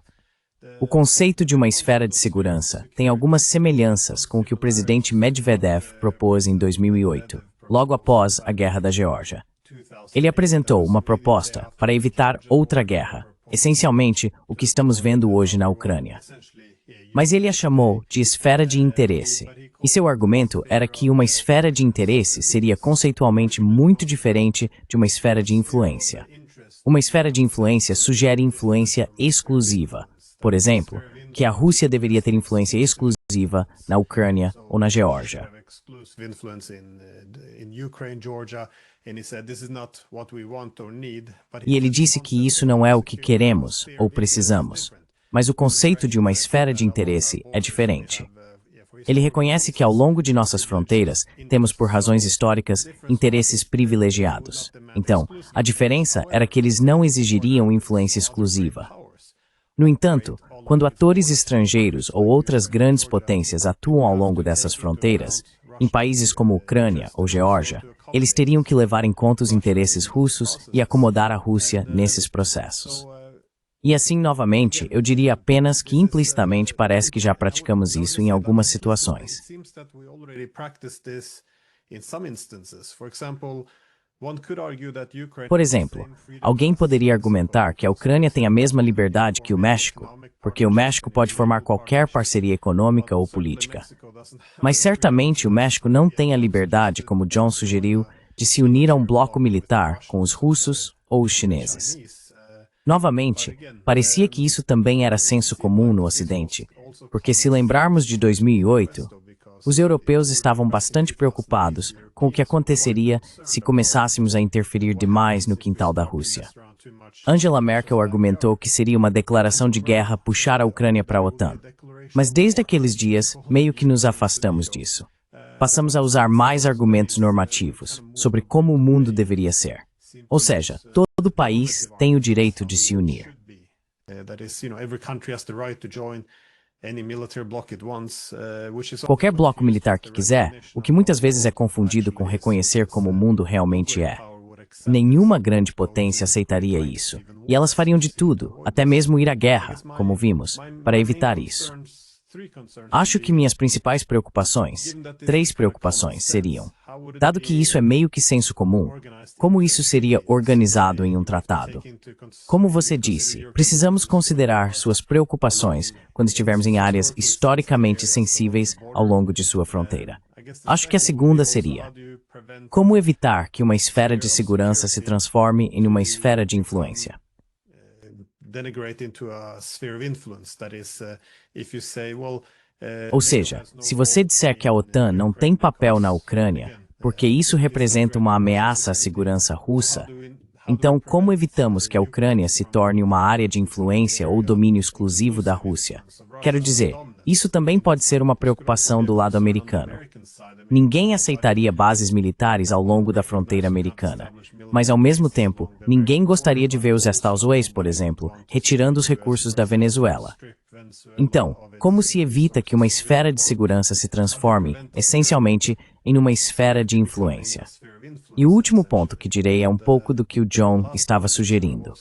O conceito de uma esfera de segurança tem algumas semelhanças com o que o presidente Medvedev propôs em 2008, logo após a Guerra da Geórgia. Ele apresentou uma proposta para evitar outra guerra, essencialmente o que estamos vendo hoje na Ucrânia. Mas ele a chamou de esfera de interesse, e seu argumento era que uma esfera de interesse seria conceitualmente muito diferente de uma esfera de influência. Uma esfera de influência sugere influência exclusiva. Por exemplo, que a Rússia deveria ter influência exclusiva na Ucrânia ou na Geórgia. E ele disse que isso não é o que queremos ou precisamos, mas o conceito de uma esfera de interesse é diferente. Ele reconhece que ao longo de nossas fronteiras, temos por razões históricas interesses privilegiados. Então, a diferença era que eles não exigiriam influência exclusiva. No entanto, quando atores estrangeiros ou outras grandes potências atuam ao longo dessas fronteiras, em países como Ucrânia ou Geórgia, eles teriam que levar em conta os interesses russos e acomodar a Rússia nesses processos. E assim, novamente, eu diria apenas que implicitamente parece que já praticamos isso em algumas situações. Por exemplo, alguém poderia argumentar que a Ucrânia tem a mesma liberdade que o México, porque o México pode formar qualquer parceria econômica ou política. Mas certamente o México não tem a liberdade, como John sugeriu, de se unir a um bloco militar com os russos ou os chineses. Novamente, parecia que isso também era senso comum no Ocidente, porque se lembrarmos de 2008, os europeus estavam bastante preocupados com o que aconteceria se começássemos a interferir demais no quintal da Rússia. Angela Merkel argumentou que seria uma declaração de guerra puxar a Ucrânia para a OTAN. Mas desde aqueles dias, meio que nos afastamos disso. Passamos a usar mais argumentos normativos sobre como o mundo deveria ser. Ou seja, todo país tem o direito de se unir. Qualquer bloco militar que quiser, o que muitas vezes é confundido com reconhecer como o mundo realmente é. Nenhuma grande potência aceitaria isso, e elas fariam de tudo, até mesmo ir à guerra, como vimos, para evitar isso. Acho que minhas principais preocupações, 3 preocupações, seriam: dado que isso é meio que senso comum, como isso seria organizado em um tratado? Como você disse, precisamos considerar suas preocupações quando estivermos em áreas historicamente sensíveis ao longo de sua fronteira. Acho que a segunda seria: como evitar que uma esfera de segurança se transforme em uma esfera de influência? Ou seja, se você disser que a OTAN não tem papel na Ucrânia, porque isso representa uma ameaça à segurança russa, então como evitamos que a Ucrânia se torne uma área de influência ou domínio exclusivo da Rússia? Quero dizer, isso também pode ser uma preocupação do lado americano. Ninguém aceitaria bases militares ao longo da fronteira americana, mas ao mesmo tempo, ninguém gostaria de ver os Estados Unidos, por exemplo, retirando os recursos da Venezuela. Então, como se evita que uma esfera de segurança se transforme, essencialmente, em uma esfera de influência? E o último ponto que direi é um pouco do que o John estava sugerindo.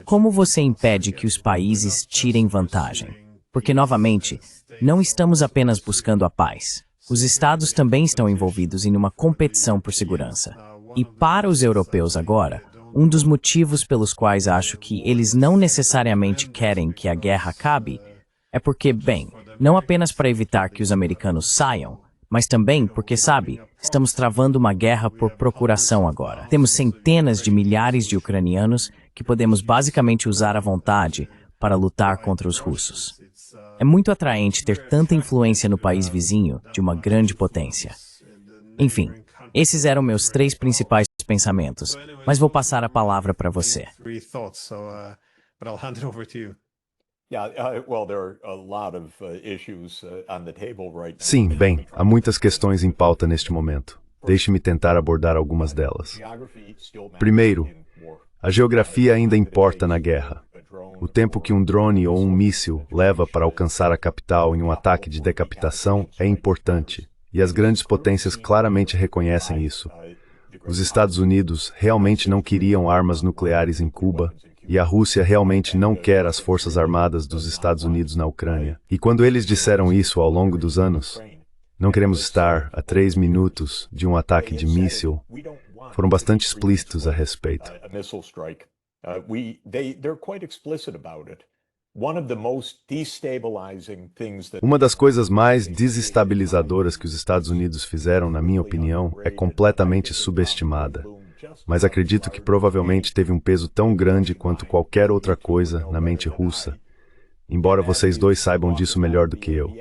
Como você impede que os países tirem vantagem? Porque, novamente, não estamos apenas buscando a paz. Os estados também estão envolvidos em uma competição por segurança. E para os europeus agora, um dos motivos pelos quais acho que eles não necessariamente querem que a guerra acabe é porque, bem, não apenas para evitar que os americanos saiam, mas também porque, sabe, estamos travando uma guerra por procuração agora. Temos centenas de milhares de ucranianos que podemos basicamente usar à vontade para lutar contra os russos. É muito atraente ter tanta influência no país vizinho de uma grande potência. Enfim, esses eram meus 3 principais pensamentos, mas vou passar a palavra para você.
Sim, bem, há muitas questões em pauta neste momento. Deixe-me tentar abordar algumas delas. Primeiro, a geografia ainda importa na guerra. O tempo que um drone ou um míssil leva para alcançar a capital em um ataque de decapitação é importante, e as grandes potências claramente reconhecem isso. Os Estados Unidos realmente não queriam armas nucleares em Cuba, e a Rússia realmente não quer as forças armadas dos Estados Unidos na Ucrânia. E quando eles disseram isso ao longo dos anos, não queremos estar a 3 minutos de um ataque de míssil, foram bastante explícitos a respeito. Uma das coisas mais desestabilizadoras que os Estados Unidos fizeram, na minha opinião, é completamente subestimada. Mas acredito que provavelmente teve um peso tão grande quanto qualquer outra coisa na mente russa, embora vocês dois saibam disso melhor do que eu.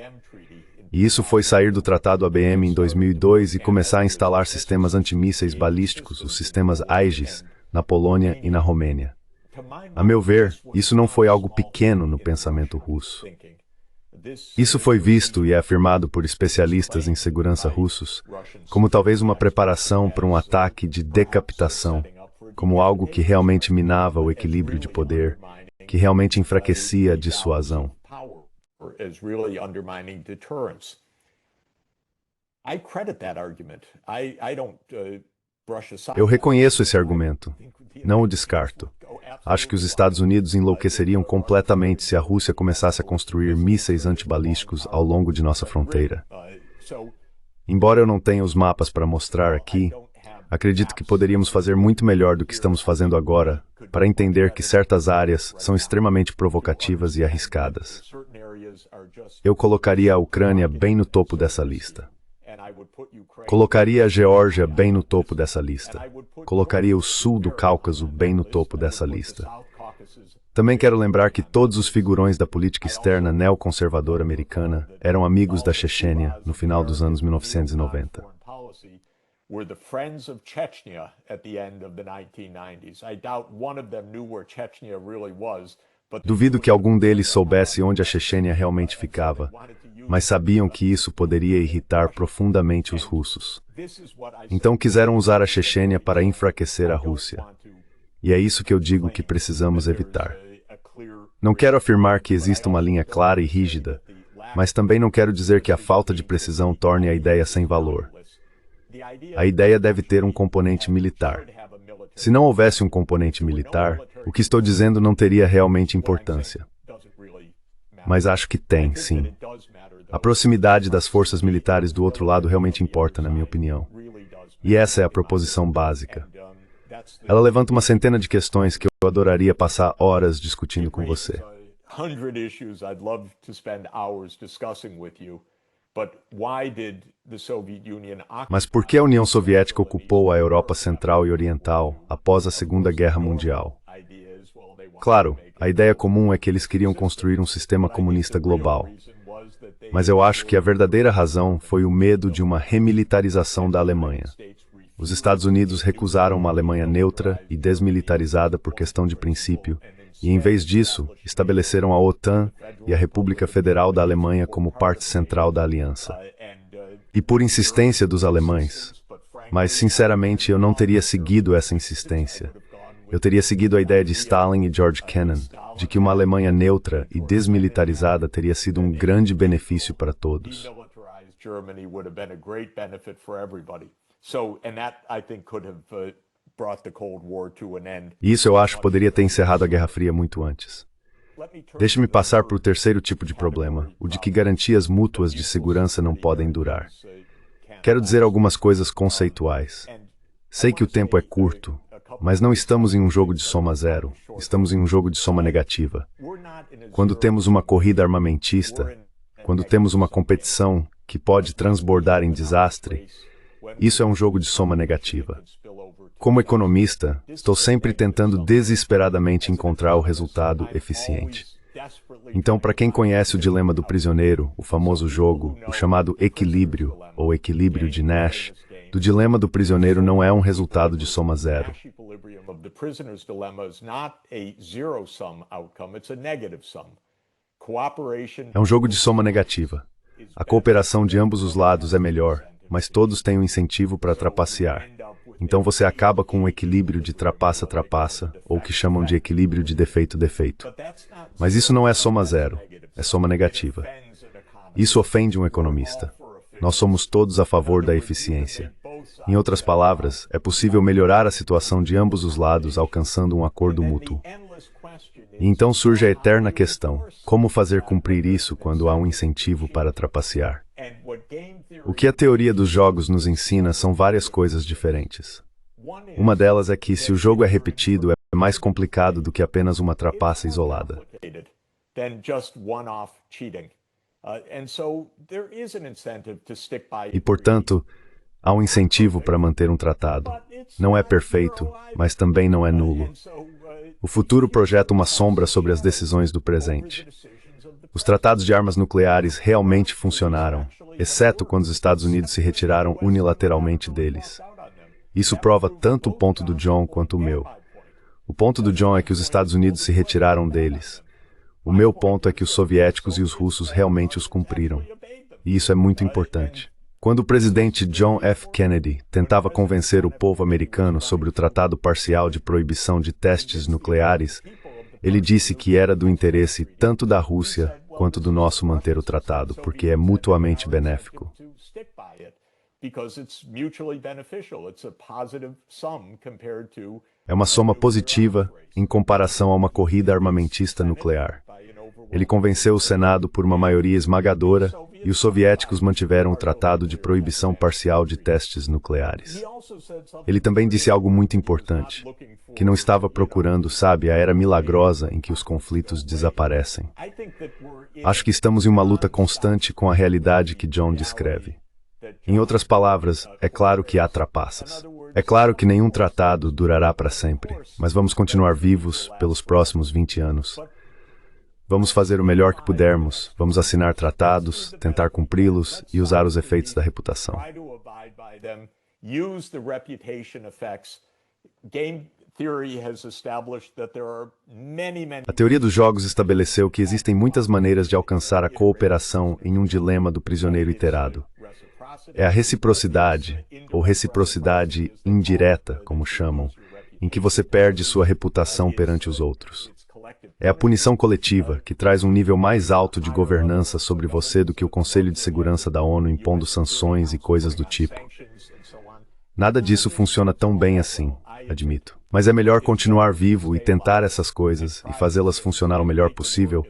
E isso foi sair do Tratado ABM em 2002 e começar a instalar sistemas antimísseis balísticos, os sistemas Aegis, na Polônia e na Romênia. A meu ver, isso não foi algo pequeno no pensamento russo. Isso foi visto e é afirmado por especialistas em segurança russos como talvez uma preparação para um ataque de decapitação, como algo que realmente minava o equilíbrio de poder, que realmente enfraquecia a dissuasão. Eu reconheço esse argumento. Não o descarto. Acho que os Estados Unidos enlouqueceriam completamente se a Rússia começasse a construir mísseis antibalísticos ao longo de nossa fronteira. Embora eu não tenha os mapas para mostrar aqui, acredito que poderíamos fazer muito melhor do que estamos fazendo agora para entender que certas áreas são extremamente provocativas e arriscadas. Eu colocaria a Ucrânia bem no topo dessa lista. Colocaria a Geórgia bem no topo dessa lista. Colocaria o sul do Cáucaso bem no topo dessa lista. Também quero lembrar que todos os figurões da política externa neoconservadora americana eram amigos da Chechênia no final dos anos 1990. Duvido que algum deles soubesse onde a Chechênia realmente ficava, mas sabiam que isso poderia irritar profundamente os russos. Então quiseram usar a Chechênia para enfraquecer a Rússia. E é isso que eu digo que precisamos evitar. Não quero afirmar que exista uma linha clara e rígida, mas também não quero dizer que a falta de precisão torne a ideia sem valor. A ideia deve ter um componente militar. Se não houvesse um componente militar, o que estou dizendo não teria realmente importância. Mas acho que tem, sim. A proximidade das forças militares do outro lado realmente importa, na minha opinião. E essa é a proposição básica. Ela levanta uma centena de questões que eu adoraria passar horas discutindo com você. Mas por que a União Soviética ocupou a Europa Central e Oriental após a Segunda Guerra Mundial? Claro, a ideia comum é que eles queriam construir um sistema comunista global. Mas eu acho que a verdadeira razão foi o medo de uma remilitarização da Alemanha. Os Estados Unidos recusaram uma Alemanha neutra e desmilitarizada por questão de princípio, e em vez disso, estabeleceram a OTAN e a República Federal da Alemanha como parte central da aliança. E por insistência dos alemães. Mas, sinceramente, eu não teria seguido essa insistência. Eu teria seguido a ideia de Stalin e George Kennan, de que uma Alemanha neutra e desmilitarizada teria sido um grande benefício para todos. Isso eu acho poderia ter encerrado a Guerra Fria muito antes. Deixe-me passar para o terceiro tipo de problema, o de que garantias mútuas de segurança não podem durar. Quero dizer algumas coisas conceituais. Sei que o tempo é curto, mas não estamos em um jogo de soma zero, estamos em um jogo de soma negativa. Quando temos uma corrida armamentista, quando temos uma competição que pode transbordar em desastre, isso é um jogo de soma negativa. Como economista, estou sempre tentando desesperadamente encontrar o resultado eficiente. Então, para quem conhece o dilema do prisioneiro, o famoso jogo, o chamado equilíbrio, ou equilíbrio de Nash, do dilema do prisioneiro não é um resultado de soma zero. É um jogo de soma negativa. A cooperação de ambos os lados é melhor, mas todos têm um incentivo para trapacear. Então você acaba com um equilíbrio de trapaça-trapaça, ou o que chamam de equilíbrio de defeito-defeito. Mas isso não é soma zero, é soma negativa. Isso ofende um economista. Nós somos todos a favor da eficiência. Em outras palavras, é possível melhorar a situação de ambos os lados alcançando um acordo mútuo. E então surge a eterna questão: como fazer cumprir isso quando há um incentivo para trapacear? O que a teoria dos jogos nos ensina são várias coisas diferentes. Uma delas é que, se o jogo é repetido, é mais complicado do que apenas uma trapaça isolada. E, portanto, há um incentivo para manter um tratado. Não é perfeito, mas também não é nulo. O futuro projeta uma sombra sobre as decisões do presente. Os tratados de armas nucleares realmente funcionaram, exceto quando os Estados Unidos se retiraram unilateralmente deles. Isso prova tanto o ponto do John quanto o meu. O ponto do John é que os Estados Unidos se retiraram deles. O meu ponto é que os soviéticos e os russos realmente os cumpriram. E isso é muito importante. Quando o presidente John F. Kennedy tentava convencer o povo americano sobre o Tratado Parcial de Proibição de Testes Nucleares, ele disse que era do interesse tanto da Rússia quanto do nosso manter o tratado, porque é mutuamente benéfico. É uma soma positiva em comparação a uma corrida armamentista nuclear. Ele convenceu o Senado por uma maioria esmagadora e os soviéticos mantiveram o Tratado de Proibição Parcial de Testes Nucleares. Ele também disse algo muito importante, que não estava procurando, sabe, a era milagrosa em que os conflitos desaparecem. Acho que estamos em uma luta constante com a realidade que John descreve. Em outras palavras, é claro que há trapaças. É claro que nenhum tratado durará para sempre, mas vamos continuar vivos pelos próximos 20 anos. Vamos fazer o melhor que pudermos, vamos assinar tratados, tentar cumpri-los e usar os efeitos da reputação. A teoria dos jogos estabeleceu que existem muitas maneiras de alcançar a cooperação em um dilema do prisioneiro iterado. É a reciprocidade, ou reciprocidade indireta, como chamam, em que você perde sua reputação perante os outros. É a punição coletiva, que traz um nível mais alto de governança sobre você do que o Conselho de Segurança da ONU impondo sanções e coisas do tipo. Nada disso funciona tão bem assim, admito. Mas é melhor continuar vivo e tentar essas coisas e fazê-las funcionar o melhor possível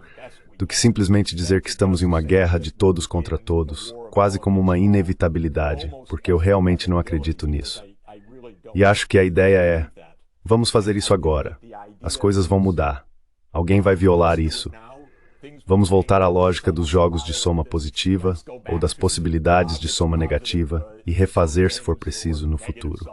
do que simplesmente dizer que estamos em uma guerra de todos contra todos, quase como uma inevitabilidade, porque eu realmente não acredito nisso. E acho que a ideia é: vamos fazer isso agora. As coisas vão mudar. Alguém vai violar isso. Vamos voltar à lógica dos jogos de soma positiva ou das possibilidades de soma negativa e refazer se for preciso no futuro.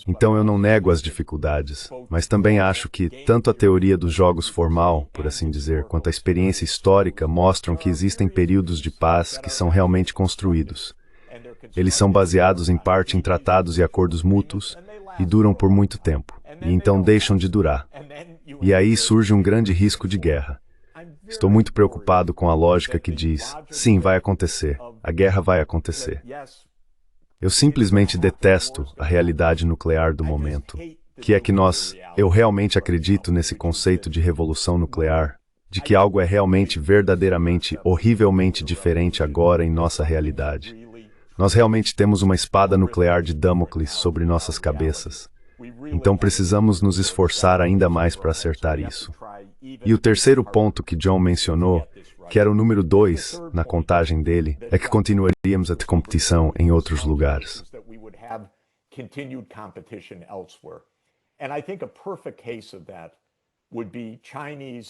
Então eu não nego as dificuldades, mas também acho que tanto a teoria dos jogos formal, por assim dizer, quanto a experiência histórica mostram que existem períodos de paz que são realmente construídos. Eles são baseados em parte em tratados e acordos mútuos e duram por muito tempo, e então deixam de durar. E aí surge um grande risco de guerra. Estou muito preocupado com a lógica que diz: sim, vai acontecer, a guerra vai acontecer. Eu simplesmente detesto a realidade nuclear do momento, que é que eu realmente acredito nesse conceito de revolução nuclear, de que algo é realmente verdadeiramente, horrivelmente diferente agora em nossa realidade. Nós realmente temos uma espada nuclear de Damocles sobre nossas cabeças. Então precisamos nos esforçar ainda mais para acertar isso. E o terceiro ponto que John mencionou, que era o número 2 na contagem dele, é que continuaríamos a ter competição em outros lugares.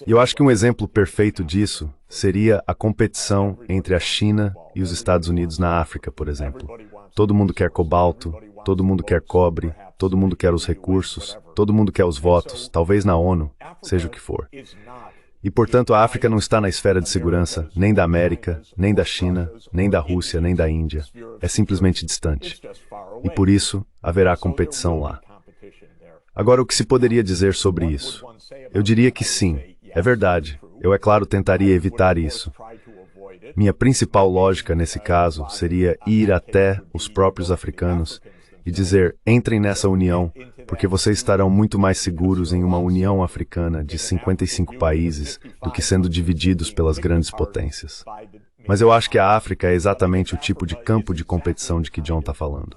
E eu acho que um exemplo perfeito disso seria a competição entre a China e os Estados Unidos na África, por exemplo. Todo mundo quer cobalto, todo mundo quer cobre, todo mundo quer os recursos, todo mundo quer os votos, talvez na ONU, seja o que for. E, portanto, a África não está na esfera de segurança nem da América, nem da China, nem da Rússia, nem da Índia. É simplesmente distante. E, por isso, haverá competição lá. Agora, o que se poderia dizer sobre isso? Eu diria que sim, é verdade. Eu, é claro, tentaria evitar isso. Minha principal lógica nesse caso seria ir até os próprios africanos e dizer: entrem nessa união, porque vocês estarão muito mais seguros em uma União Africana de 55 países do que sendo divididos pelas grandes potências. Mas eu acho que a África é exatamente o tipo de campo de competição de que John está falando.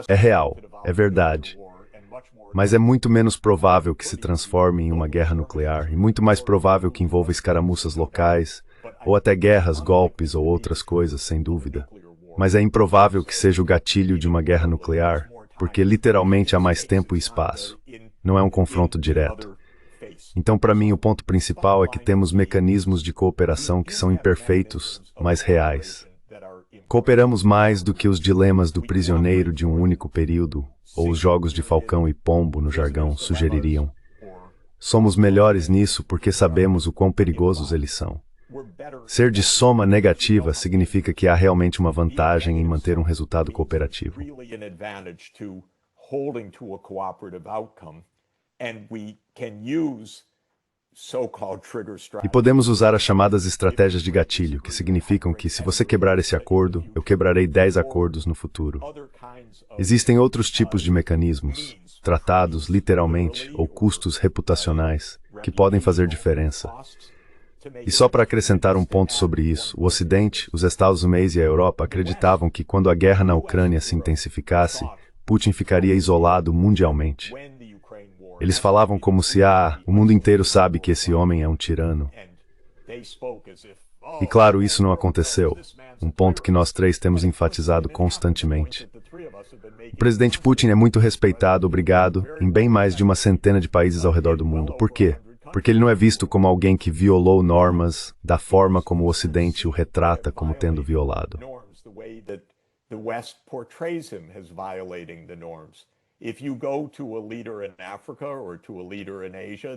É real, é verdade. Mas é muito menos provável que se transforme em uma guerra nuclear, e muito mais provável que envolva escaramuças locais, ou até guerras, golpes ou outras coisas, sem dúvida. Mas é improvável que seja o gatilho de uma guerra nuclear, porque literalmente há mais tempo e espaço. Não é um confronto direto. Então, para mim, o ponto principal é que temos mecanismos de cooperação que são imperfeitos, mas reais. Cooperamos mais do que os dilemas do prisioneiro de um único período, ou os jogos de falcão e pombo, no jargão, sugeririam. Somos melhores nisso porque sabemos o quão perigosos eles são. Ser de soma negativa significa que há realmente uma vantagem em manter um resultado cooperativo. E podemos usar as chamadas estratégias de gatilho, que significam que, se você quebrar esse acordo, eu quebrarei 10 acordos no futuro. Existem outros tipos de mecanismos, tratados, literalmente, ou custos reputacionais, que podem fazer diferença. E só para acrescentar um ponto sobre isso, o Ocidente, os Estados Unidos e a Europa acreditavam que, quando a guerra na Ucrânia se intensificasse, Putin ficaria isolado mundialmente. Eles falavam como se, o mundo inteiro sabe que esse homem é um tirano. E claro, isso não aconteceu, um ponto que nós três temos enfatizado constantemente. O presidente Putin é muito respeitado, obrigado, em bem mais de uma centena de países ao redor do mundo. Por quê? Porque ele não é visto como alguém que violou normas da forma como o Ocidente o retrata como tendo violado.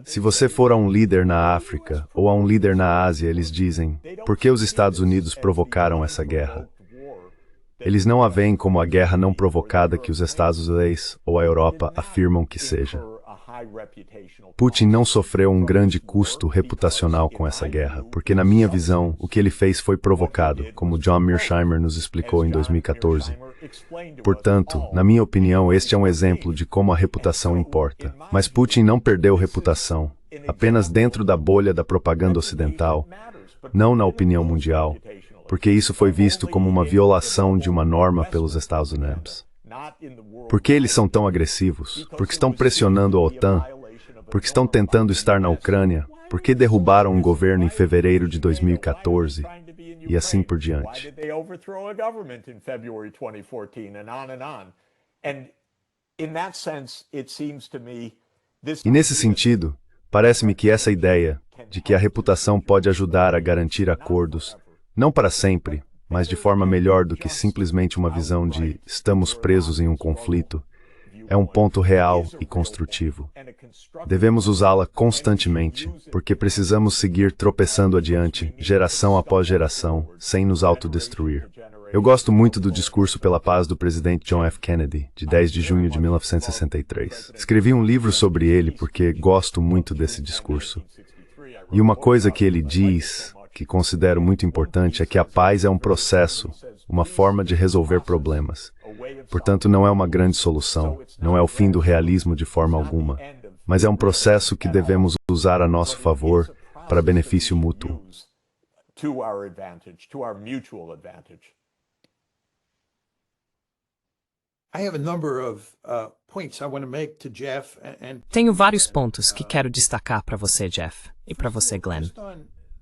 Se você for a um líder na África ou a um líder na Ásia, eles dizem: por que os Estados Unidos provocaram essa guerra? Eles não a veem como a guerra não provocada que os Estados Unidos ou a Europa afirmam que seja. Putin não sofreu um grande custo reputacional com essa guerra, porque, na minha visão, o que ele fez foi provocado, como John Mearsheimer nos explicou em 2014. Portanto, na minha opinião, este é um exemplo de como a reputação importa. Mas Putin não perdeu reputação, apenas dentro da bolha da propaganda ocidental, não na opinião mundial, porque isso foi visto como uma violação de uma norma pelos Estados Unidos. Por que eles são tão agressivos? Porque estão pressionando a OTAN? Porque estão tentando estar na Ucrânia? Porque derrubaram um governo em fevereiro de 2014? E assim por diante. E nesse sentido, parece-me que essa ideia de que a reputação pode ajudar a garantir acordos, não para sempre, mas de forma melhor do que simplesmente uma visão de estamos presos em um conflito, é um ponto real e construtivo. Devemos usá-la constantemente, porque precisamos seguir tropeçando adiante, geração após geração, sem nos autodestruir. Eu gosto muito do discurso pela paz do presidente John F. Kennedy, de 10 de junho de 1963. Escrevi um livro sobre ele porque gosto muito desse discurso. E uma coisa que ele diz, que considero muito importante, é que a paz é um processo, uma forma de resolver problemas. Portanto, não é uma grande solução, não é o fim do realismo de forma alguma, mas é um processo que devemos usar a nosso favor para benefício mútuo.
Tenho vários pontos que quero destacar para você, Jeff, e para você, Glenn.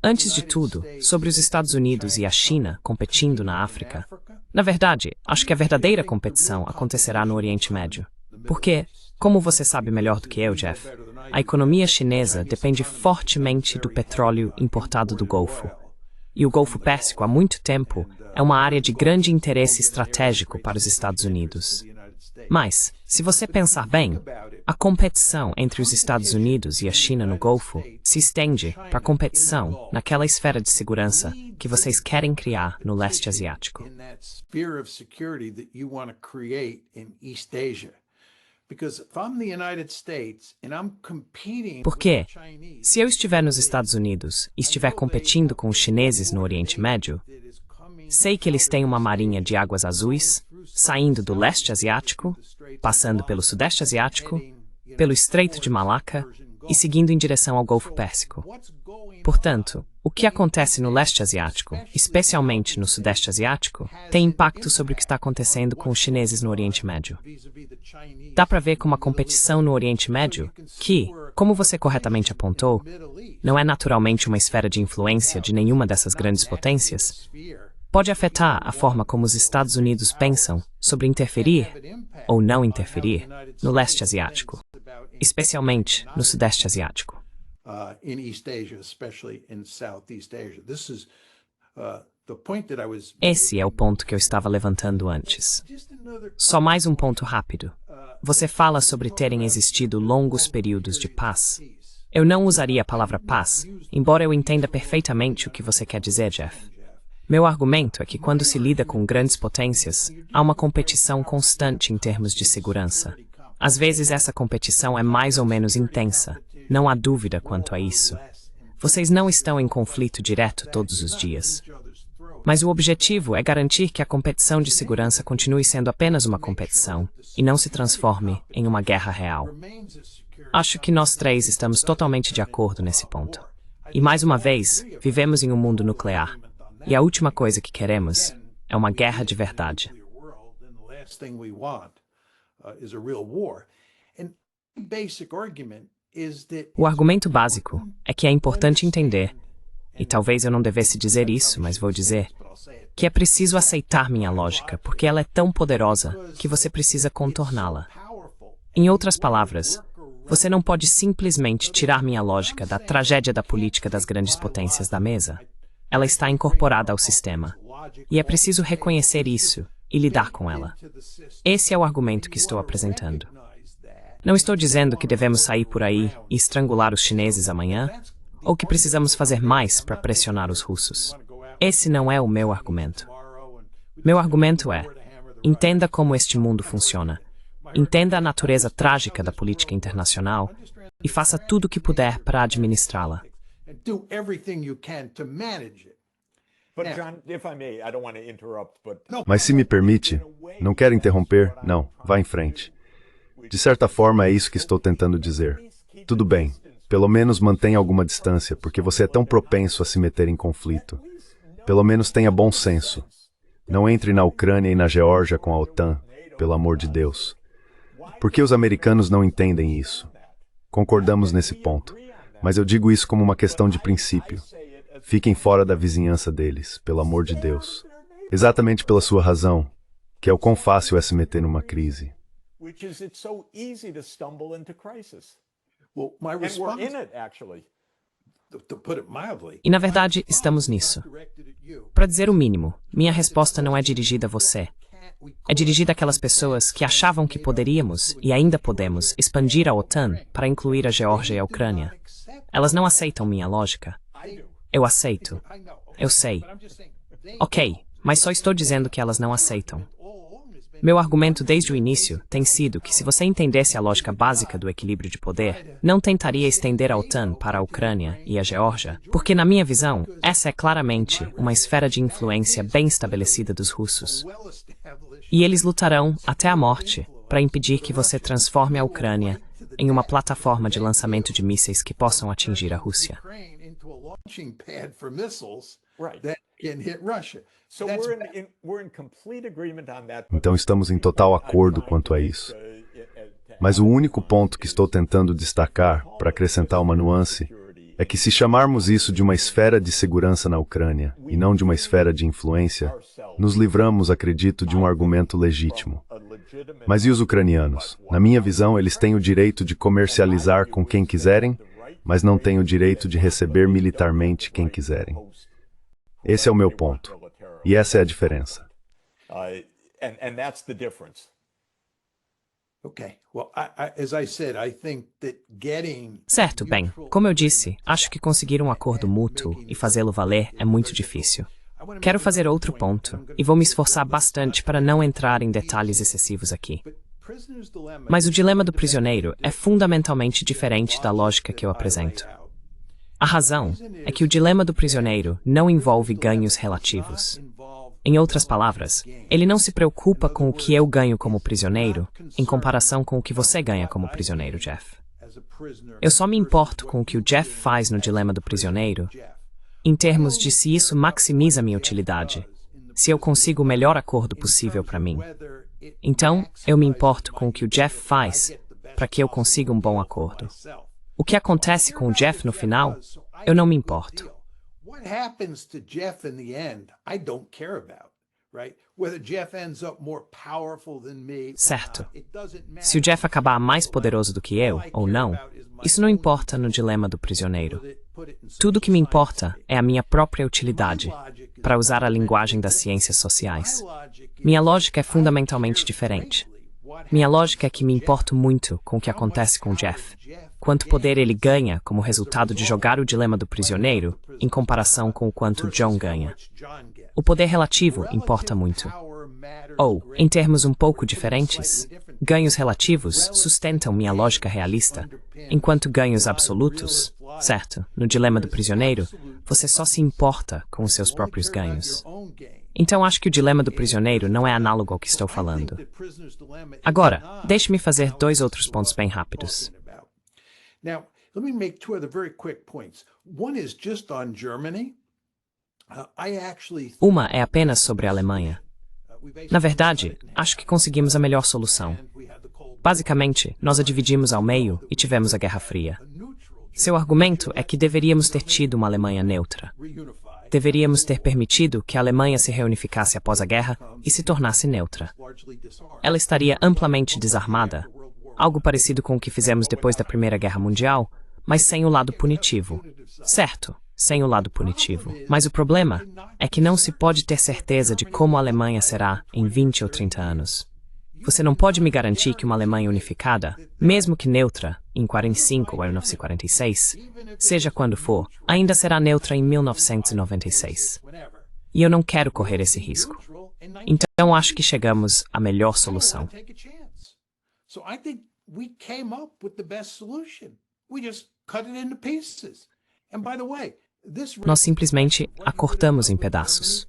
Antes de tudo, sobre os Estados Unidos e a China competindo na África, na verdade, acho que a verdadeira competição acontecerá no Oriente Médio. Porque, como você sabe melhor do que eu, Jeff, a economia chinesa depende fortemente do petróleo importado do Golfo. E o Golfo Pérsico, há muito tempo, é uma área de grande interesse estratégico para os Estados Unidos. Mas, se você pensar bem, a competição entre os Estados Unidos e a China no Golfo se estende para a competição naquela esfera de segurança que vocês querem criar no leste asiático. Porque, se eu estiver nos Estados Unidos e estiver competindo com os chineses no Oriente Médio, sei que eles têm uma marinha de águas azuis, saindo do leste asiático, passando pelo sudeste asiático, pelo Estreito de Malaca e seguindo em direção ao Golfo Pérsico. Portanto, o que acontece no leste asiático, especialmente no sudeste asiático, tem impacto sobre o que está acontecendo com os chineses no Oriente Médio. Dá para ver como a competição no Oriente Médio, que, como você corretamente apontou, não é naturalmente uma esfera de influência de nenhuma dessas grandes potências, pode afetar a forma como os Estados Unidos pensam sobre interferir ou não interferir no leste asiático, especialmente no sudeste asiático. Esse é o ponto que eu estava levantando antes. Só mais um ponto rápido. Você fala sobre terem existido longos períodos de paz. Eu não usaria a palavra paz, embora eu entenda perfeitamente o que você quer dizer, Jeff. Meu argumento é que quando se lida com grandes potências, há uma competição constante em termos de segurança. Às vezes essa competição é mais ou menos intensa, não há dúvida quanto a isso. Vocês não estão em conflito direto todos os dias. Mas o objetivo é garantir que a competição de segurança continue sendo apenas uma competição e não se transforme em uma guerra real. Acho que nós três estamos totalmente de acordo nesse ponto. E mais uma vez, vivemos em um mundo nuclear. E a última coisa que queremos é uma guerra de verdade. O argumento básico é que é importante entender, e talvez eu não devesse dizer isso, mas vou dizer, que é preciso aceitar minha lógica, porque ela é tão poderosa que você precisa contorná-la. Em outras palavras, você não pode simplesmente tirar minha lógica da tragédia da política das grandes potências da mesa. Ela está incorporada ao sistema, e é preciso reconhecer isso e lidar com ela. Esse é o argumento que estou apresentando. Não estou dizendo que devemos sair por aí e estrangular os chineses amanhã, ou que precisamos fazer mais para pressionar os russos. Esse não é o meu argumento. Meu argumento é: entenda como este mundo funciona, entenda a natureza trágica da política internacional e faça tudo o que puder para administrá-la.
Mas se me permite, não quero interromper, não, vá em frente. De certa forma é isso que estou tentando dizer. Tudo bem, pelo menos mantenha alguma distância, porque você é tão propenso a se meter em conflito. Pelo menos tenha bom senso. Não entre na Ucrânia e na Geórgia com a OTAN, pelo amor de Deus. Por que os americanos não entendem isso? Concordamos nesse ponto, mas eu digo isso como uma questão de princípio. Fiquem fora da vizinhança deles, pelo amor de Deus. Exatamente pela sua razão, que é o quão fácil é se meter numa crise.
E na verdade, estamos nisso. Para dizer o mínimo, minha resposta não é dirigida a você. É dirigida àquelas pessoas que achavam que poderíamos, e ainda podemos, expandir a OTAN para incluir a Geórgia e a Ucrânia. Elas não aceitam minha lógica. Eu aceito. Eu sei. Ok, mas só estou dizendo que elas não aceitam. Meu argumento desde o início tem sido que se você entendesse a lógica básica do equilíbrio de poder, não tentaria estender a OTAN para a Ucrânia e a Geórgia, porque na minha visão, essa é claramente uma esfera de influência bem estabelecida dos russos. E eles lutarão até a morte para impedir que você transforme a Ucrânia em uma plataforma de lançamento de mísseis que possam atingir a Rússia.
Então estamos em total acordo quanto a isso. Mas o único ponto que estou tentando destacar, para acrescentar uma nuance, é que se chamarmos isso de uma esfera de segurança na Ucrânia, e não de uma esfera de influência, nos livramos, acredito, de um argumento legítimo. Mas e os ucranianos? Na minha visão, eles têm o direito de comercializar com quem quiserem, mas não têm o direito de receber militarmente quem quiserem. Esse é o meu ponto. E essa é a diferença.
Certo, bem, como eu disse, acho que conseguir um acordo mútuo e fazê-lo valer é muito difícil. Quero fazer outro ponto, e vou me esforçar bastante para não entrar em detalhes excessivos aqui. Mas o dilema do prisioneiro é fundamentalmente diferente da lógica que eu apresento. A razão é que o dilema do prisioneiro não envolve ganhos relativos. Em outras palavras, ele não se preocupa com o que eu ganho como prisioneiro em comparação com o que você ganha como prisioneiro, Jeff. Eu só me importo com o que o Jeff faz no dilema do prisioneiro em termos de se isso maximiza minha utilidade, se eu consigo o melhor acordo possível para mim. Então, eu me importo com o que o Jeff faz para que eu consiga um bom acordo. O que acontece com o Jeff no final, eu não me importo.
What happens to Jeff in the end, I don't care about, right? Whether Jeff ends up more powerful than me.
Certo. Se o Jeff acabar mais poderoso do que eu, ou não, isso não importa no dilema do prisioneiro. Tudo que me importa é a minha própria utilidade, para usar a linguagem das ciências sociais. Minha lógica é fundamentalmente diferente. Minha lógica é que me importo muito com o que acontece com o Jeff. Quanto poder ele ganha como resultado de jogar o dilema do prisioneiro em comparação com o quanto John ganha. O poder relativo importa muito. Ou, em termos um pouco diferentes, ganhos relativos sustentam minha lógica realista, enquanto ganhos absolutos, certo, no dilema do prisioneiro, você só se importa com os seus próprios ganhos. Então acho que o dilema do prisioneiro não é análogo ao que estou falando. Agora, deixe-me fazer 2 outros pontos bem rápidos.
Now, let me make 2 other very quick points. One is just on Germany.
Uma é apenas sobre a Alemanha. Na verdade, acho que conseguimos a melhor solução. Basicamente, nós a dividimos ao meio e tivemos a Guerra Fria. Seu argumento é que deveríamos ter tido uma Alemanha neutra. Deveríamos ter permitido que a Alemanha se reunificasse após a guerra e se tornasse neutra. Ela estaria amplamente desarmada, algo parecido com o que fizemos depois da Primeira Guerra Mundial, mas sem o lado punitivo. Certo, sem o lado punitivo. Mas o problema é que não se pode ter certeza de como a Alemanha será em 20 ou 30 anos. Você não pode me garantir que uma Alemanha unificada, mesmo que neutra, em 45 ou 1946, seja quando for, ainda será neutra em 1996. E eu não quero correr esse risco. Então acho que chegamos à melhor solução. Nós simplesmente a cortamos em pedaços.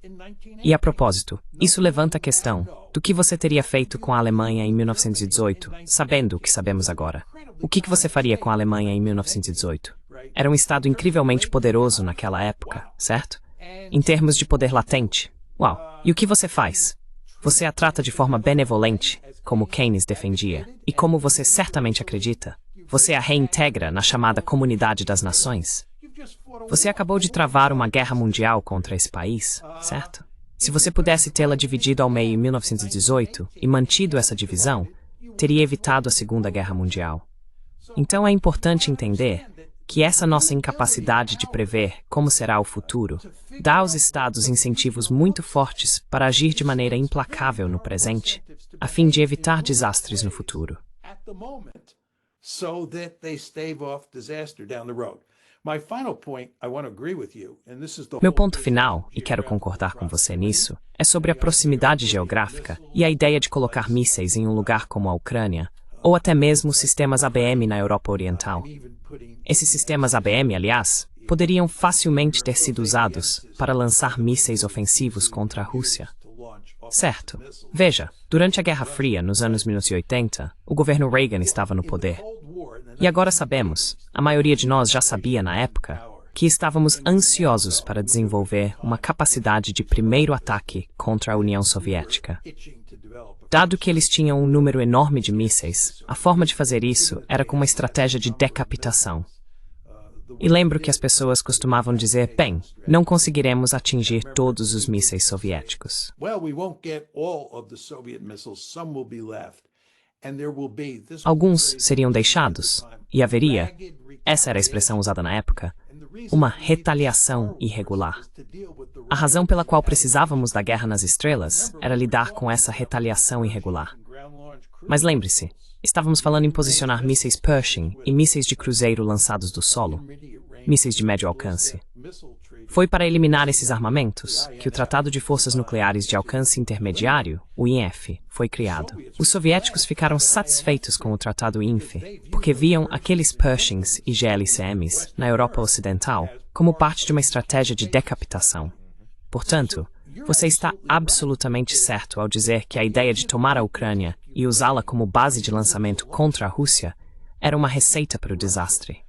E a propósito, isso levanta a questão do que você teria feito com a Alemanha em 1918, sabendo o que sabemos agora. O que você faria com a Alemanha em 1918? Era um estado incrivelmente poderoso naquela época, certo? Em termos de poder latente. Uau! E o que você faz? Você a trata de forma benevolente, como Keynes defendia, e como você certamente acredita, você a reintegra na chamada Comunidade das Nações. Você acabou de travar uma guerra mundial contra esse país, certo? Se você pudesse tê-la dividido ao meio em 1918 e mantido essa divisão, teria evitado a Segunda Guerra Mundial. Então é importante entender que essa nossa incapacidade de prever como será o futuro dá aos Estados incentivos muito fortes para agir de maneira implacável no presente, a fim de evitar desastres no futuro. Meu ponto final, e quero concordar com você nisso, é sobre a proximidade geográfica e a ideia de colocar mísseis em um lugar como a Ucrânia, ou até mesmo sistemas ABM na Europa Oriental. Esses sistemas ABM, aliás, poderiam facilmente ter sido usados para lançar mísseis ofensivos contra a Rússia. Certo. Veja, durante a Guerra Fria, nos anos 1980, o governo Reagan estava no poder. E agora sabemos, a maioria de nós já sabia na época, que estávamos ansiosos para desenvolver uma capacidade de primeiro ataque contra a União Soviética. Dado que eles tinham um número enorme de mísseis, a forma de fazer isso era com uma estratégia de decapitação. E lembro que as pessoas costumavam dizer, bem, não conseguiremos atingir todos os mísseis soviéticos. Alguns seriam deixados, e haveria, essa era a expressão usada na época, uma retaliação irregular. A razão pela qual precisávamos da Guerra nas Estrelas era lidar com essa retaliação irregular. Mas lembre-se, estávamos falando em posicionar mísseis Pershing e mísseis de cruzeiro lançados do solo, mísseis de médio alcance. Foi para eliminar esses armamentos que o Tratado de Forças Nucleares de Alcance Intermediário, o INF, foi criado. Os soviéticos ficaram satisfeitos com o Tratado INF, porque viam aqueles Pershings e GLCMs na Europa Ocidental como parte de uma estratégia de decapitação. Portanto, você está absolutamente certo ao dizer que a ideia de tomar a Ucrânia e usá-la como base de lançamento contra a Rússia era uma receita para o desastre.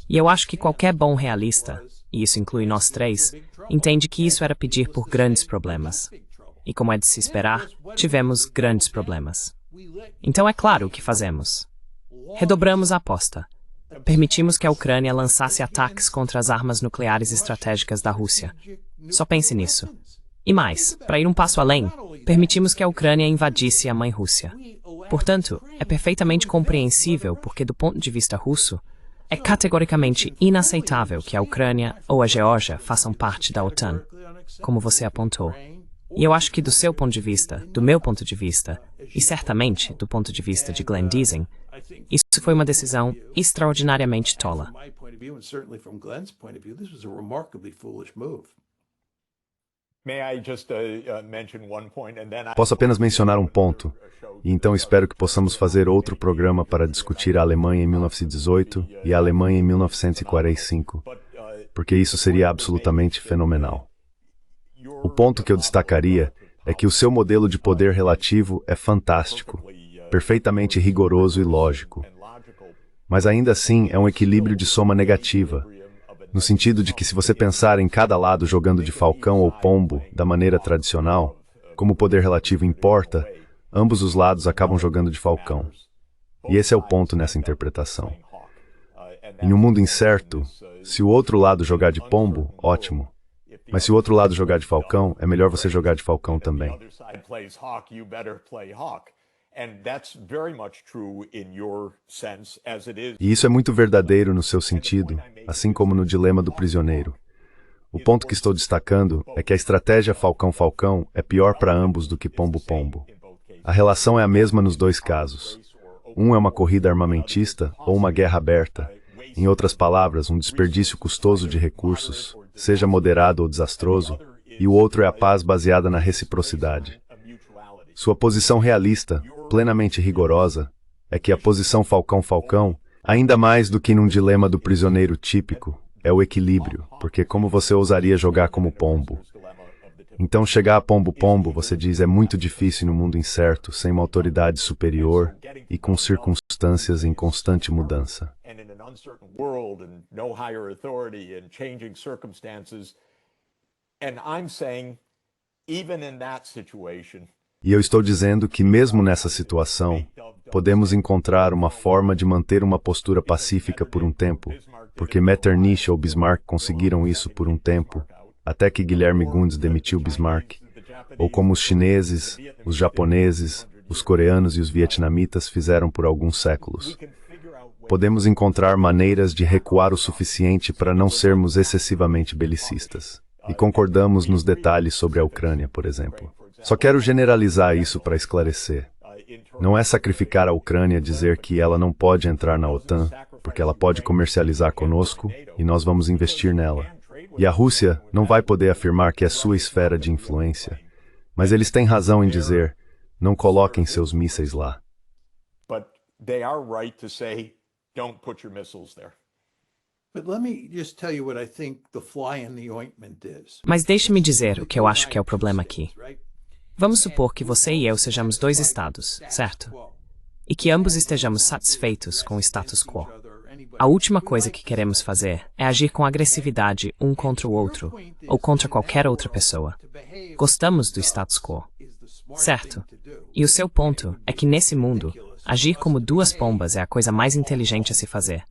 E eu acho que qualquer bom realista, e isso inclui nós três, entende que isso era pedir por grandes problemas. E como é de se esperar, tivemos grandes problemas. Então é claro o que fazemos. Redobramos a aposta. Permitimos que a Ucrânia lançasse ataques contra as armas nucleares estratégicas da Rússia. Só pense nisso. E mais, para ir um passo além, permitimos que a Ucrânia invadisse a mãe Rússia. Portanto, é perfeitamente compreensível porque, do ponto de vista russo, é categoricamente inaceitável que a Ucrânia ou a Geórgia façam parte da OTAN, como você apontou. E eu acho que do seu ponto de vista, do meu ponto de vista, e certamente do ponto de vista de Glenn Deasing, isso foi uma decisão extraordinariamente tola.
Posso apenas mencionar um ponto, e então espero que possamos fazer outro programa para discutir a Alemanha em 1918 e a Alemanha em 1945, porque isso seria absolutamente fenomenal. O ponto que eu destacaria é que o seu modelo de poder relativo é fantástico, perfeitamente rigoroso e lógico. Mas ainda assim é um equilíbrio de soma negativa, no sentido de que se você pensar em cada lado jogando de falcão ou pombo da maneira tradicional, como o poder relativo importa, ambos os lados acabam jogando de falcão. E esse é o ponto nessa interpretação. Em um mundo incerto, se o outro lado jogar de pombo, ótimo. Mas se o outro lado jogar de falcão, é melhor você jogar de falcão também. E isso é muito verdadeiro no seu sentido, assim como no dilema do prisioneiro. O ponto que estou destacando é que a estratégia falcão-falcão é pior para ambos do que pombo-pombo. A relação é a mesma nos dois casos. Um é uma corrida armamentista ou uma guerra aberta. Em outras palavras, um desperdício custoso de recursos, seja moderado ou desastroso, e o outro é a paz baseada na reciprocidade. Sua posição realista, plenamente rigorosa, é que a posição falcão-falcão, ainda mais do que num dilema do prisioneiro típico, é o equilíbrio, porque como você ousaria jogar como pombo? Então chegar a pombo-pombo, você diz, é muito difícil no mundo incerto, sem uma autoridade superior e com circunstâncias em constante mudança. E eu estou dizendo que mesmo nessa situação, podemos encontrar uma forma de manter uma postura pacífica por um tempo, porque Metternich ou Bismarck conseguiram isso por um tempo, até que Guilherme Gundes demitiu Bismarck, ou como os chineses, os japoneses, os coreanos e os vietnamitas fizeram por alguns séculos. Podemos encontrar maneiras de recuar o suficiente para não sermos excessivamente belicistas. E concordamos nos detalhes sobre a Ucrânia, por exemplo. Só quero generalizar isso para esclarecer. Não é sacrificar a Ucrânia dizer que ela não pode entrar na OTAN, porque ela pode comercializar conosco e nós vamos investir nela. E a Rússia não vai poder afirmar que é sua esfera de influência. Mas eles têm razão em dizer, não coloquem seus mísseis lá.
Mas deixe-me dizer o que eu acho que é o problema aqui. Vamos supor que você e eu sejamos dois estados, certo? E que ambos estejamos satisfeitos com o status quo. A última coisa que queremos fazer é agir com agressividade um contra o outro, ou contra qualquer outra pessoa. Gostamos do status quo, certo? E o seu ponto é que nesse mundo, agir como duas pombas é a coisa mais inteligente a se fazer.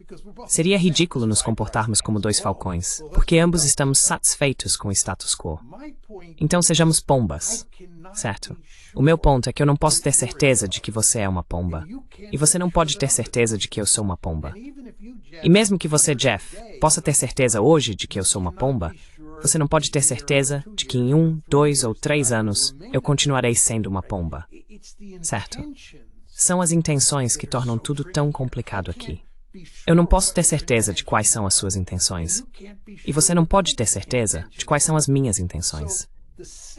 Seria ridículo nos comportarmos como dois falcões, porque ambos estamos satisfeitos com o status quo. Então sejamos pombas, certo? O meu ponto é que eu não posso ter certeza de que você é uma pomba. E você não pode ter certeza de que eu sou uma pomba. E mesmo que você, Jeff, possa ter certeza hoje de que eu sou uma pomba, você não pode ter certeza de que em 1, 2 ou 3 anos eu continuarei sendo uma pomba. Certo? São as intenções que tornam tudo tão complicado aqui. Eu não posso ter certeza de quais são as suas intenções. E você não pode ter certeza de quais são as minhas intenções.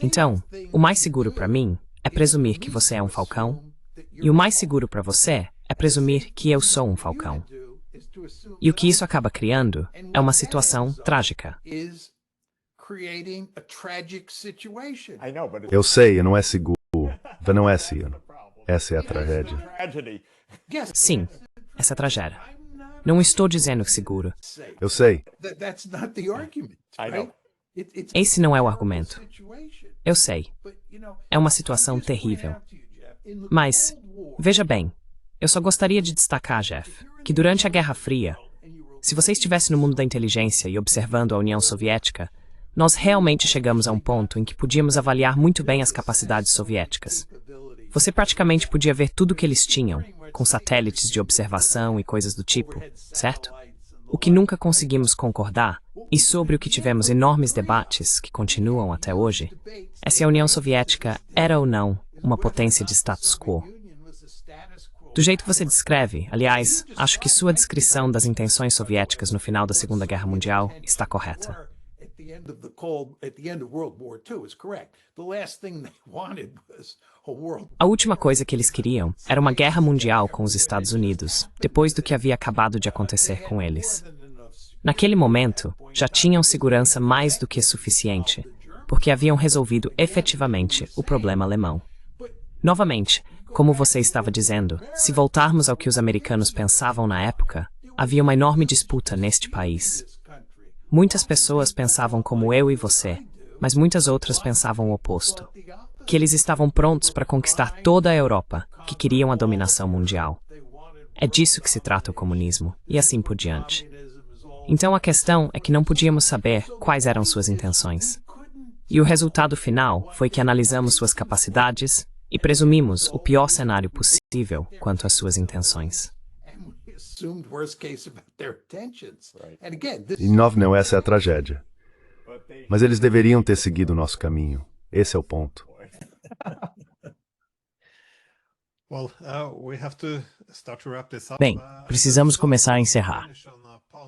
Então, o mais seguro para mim é presumir que você é um falcão, e o mais seguro para você é presumir que eu sou um falcão. E o que isso acaba criando é uma situação trágica.
Eu sei, não é seguro. Não é, Ciano. Essa é a tragédia.
Sim, essa é a tragédia. Não estou dizendo seguro.
Eu sei.
Esse não é o argumento. Eu sei. É uma situação terrível. Mas, veja bem, eu só gostaria de destacar, Jeff, que durante a Guerra Fria, se você estivesse no mundo da inteligência e observando a União Soviética, nós realmente chegamos a um ponto em que podíamos avaliar muito bem as capacidades soviéticas. Você praticamente podia ver tudo o que eles tinham, com satélites de observação e coisas do tipo, certo? O que nunca conseguimos concordar, e sobre o que tivemos enormes debates, que continuam até hoje, é se a União Soviética era ou não uma potência de status quo. Do jeito que você descreve, aliás, acho que sua descrição das intenções soviéticas no final da Segunda Guerra Mundial está correta. A última coisa que eles queriam era uma guerra mundial com os Estados Unidos, depois do que havia acabado de acontecer com eles. Naquele momento, já tinham segurança mais do que suficiente, porque haviam resolvido efetivamente o problema alemão. Novamente, como você estava dizendo, se voltarmos ao que os americanos pensavam na época, havia uma enorme disputa neste país. Muitas pessoas pensavam como eu e você, mas muitas outras pensavam o oposto. Que eles estavam prontos para conquistar toda a Europa, que queriam a dominação mundial. É disso que se trata o comunismo, e assim por diante. Então a questão é que não podíamos saber quais eram suas intenções. E o resultado final foi que analisamos suas capacidades e presumimos o pior cenário possível quanto às suas intenções.
E não, essa é a tragédia. Mas eles deveriam ter seguido o nosso caminho. Esse é o ponto.
Bem, precisamos começar a encerrar.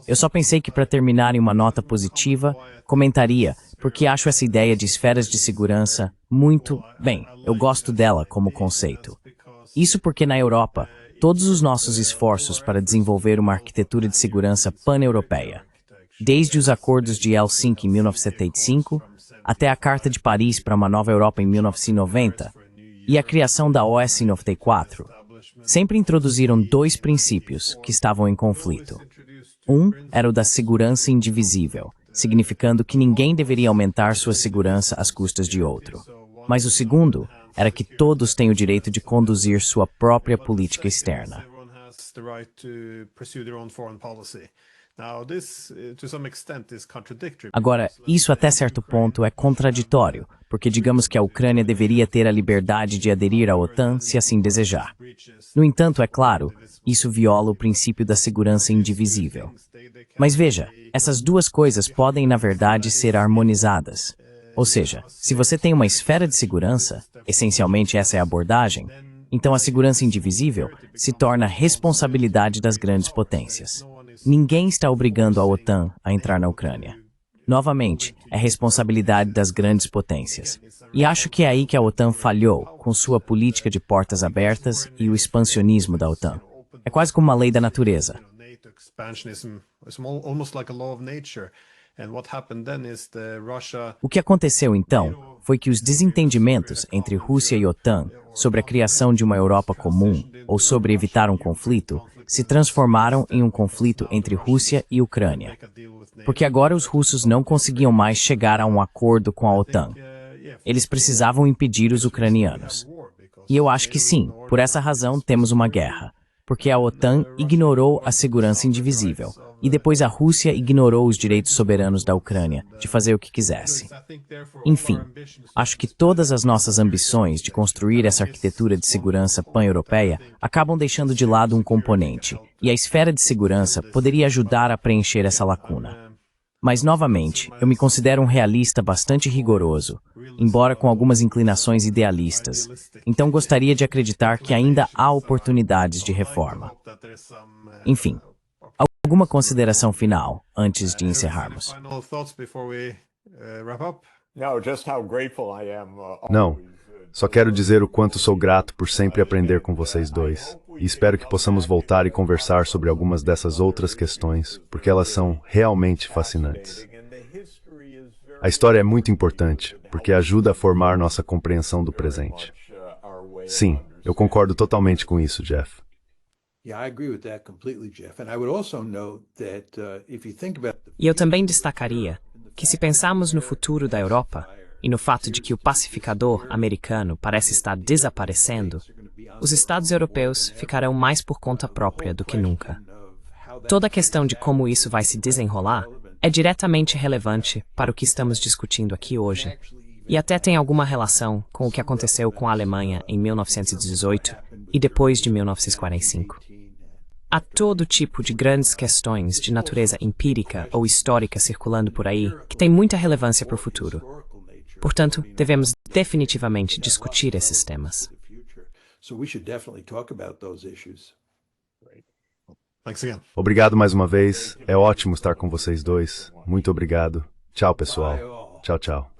Eu só pensei que para terminar em uma nota positiva, comentaria, porque acho essa ideia de esferas de segurança muito, bem, eu gosto dela como conceito. Isso porque na Europa, todos os nossos esforços para desenvolver uma arquitetura de segurança pan-europeia, desde os acordos de Helsinki em 1975, até a Carta de Paris para uma nova Europa em 1990, e a criação da OS em 94, sempre introduziram dois princípios que estavam em conflito. Um era o da segurança indivisível, significando que ninguém deveria aumentar sua segurança às custas de outro. Mas o segundo era que todos têm o direito de conduzir sua própria política externa. Agora, isso até certo ponto é contraditório, porque digamos que a Ucrânia deveria ter a liberdade de aderir à OTAN se assim desejar. No entanto, é claro, isso viola o princípio da segurança indivisível. Mas veja, essas duas coisas podem, na verdade, ser harmonizadas. Ou seja, se você tem uma esfera de segurança, essencialmente essa é a abordagem, então a segurança indivisível se torna responsabilidade das grandes potências. Ninguém está obrigando a OTAN a entrar na Ucrânia. Novamente, é responsabilidade das grandes potências. E acho que é aí que a OTAN falhou, com sua política de portas abertas e o expansionismo da OTAN. É quase como uma lei da natureza. O que aconteceu então foi que os desentendimentos entre Rússia e OTAN sobre a criação de uma Europa comum ou sobre evitar um conflito se transformaram em um conflito entre Rússia e Ucrânia. Porque agora os russos não conseguiam mais chegar a um acordo com a OTAN. Eles precisavam impedir os ucranianos. E eu acho que sim, por essa razão temos uma guerra. Porque a OTAN ignorou a segurança indivisível, e depois a Rússia ignorou os direitos soberanos da Ucrânia de fazer o que quisesse. Enfim, acho que todas as nossas ambições de construir essa arquitetura de segurança pan-europeia acabam deixando de lado um componente, e a esfera de segurança poderia ajudar a preencher essa lacuna. Mas, novamente, eu me considero um realista bastante rigoroso, embora com algumas inclinações idealistas. Então gostaria de acreditar que ainda há oportunidades de reforma. Enfim, alguma consideração final antes de encerrarmos?
Não, só quero dizer o quanto sou grato por sempre aprender com vocês dois. E espero que possamos voltar e conversar sobre algumas dessas outras questões, porque elas são realmente fascinantes. A história é muito importante, porque ajuda a formar nossa compreensão do presente. Sim, eu concordo totalmente com isso, Jeff.
E eu também destacaria que se pensarmos no futuro da Europa e no fato de que o pacificador americano parece estar desaparecendo, os Estados europeus ficarão mais por conta própria do que nunca. Toda a questão de como isso vai se desenrolar é diretamente relevante para o que estamos discutindo aqui hoje, e até tem alguma relação com o que aconteceu com a Alemanha em 1918 e depois de 1945. Há todo tipo de grandes questões de natureza empírica ou histórica circulando por aí que têm muita relevância para o futuro. Portanto, devemos definitivamente discutir esses temas.
Obrigado mais uma vez. É ótimo estar com vocês dois. Muito obrigado. Tchau, pessoal. Tchau, tchau.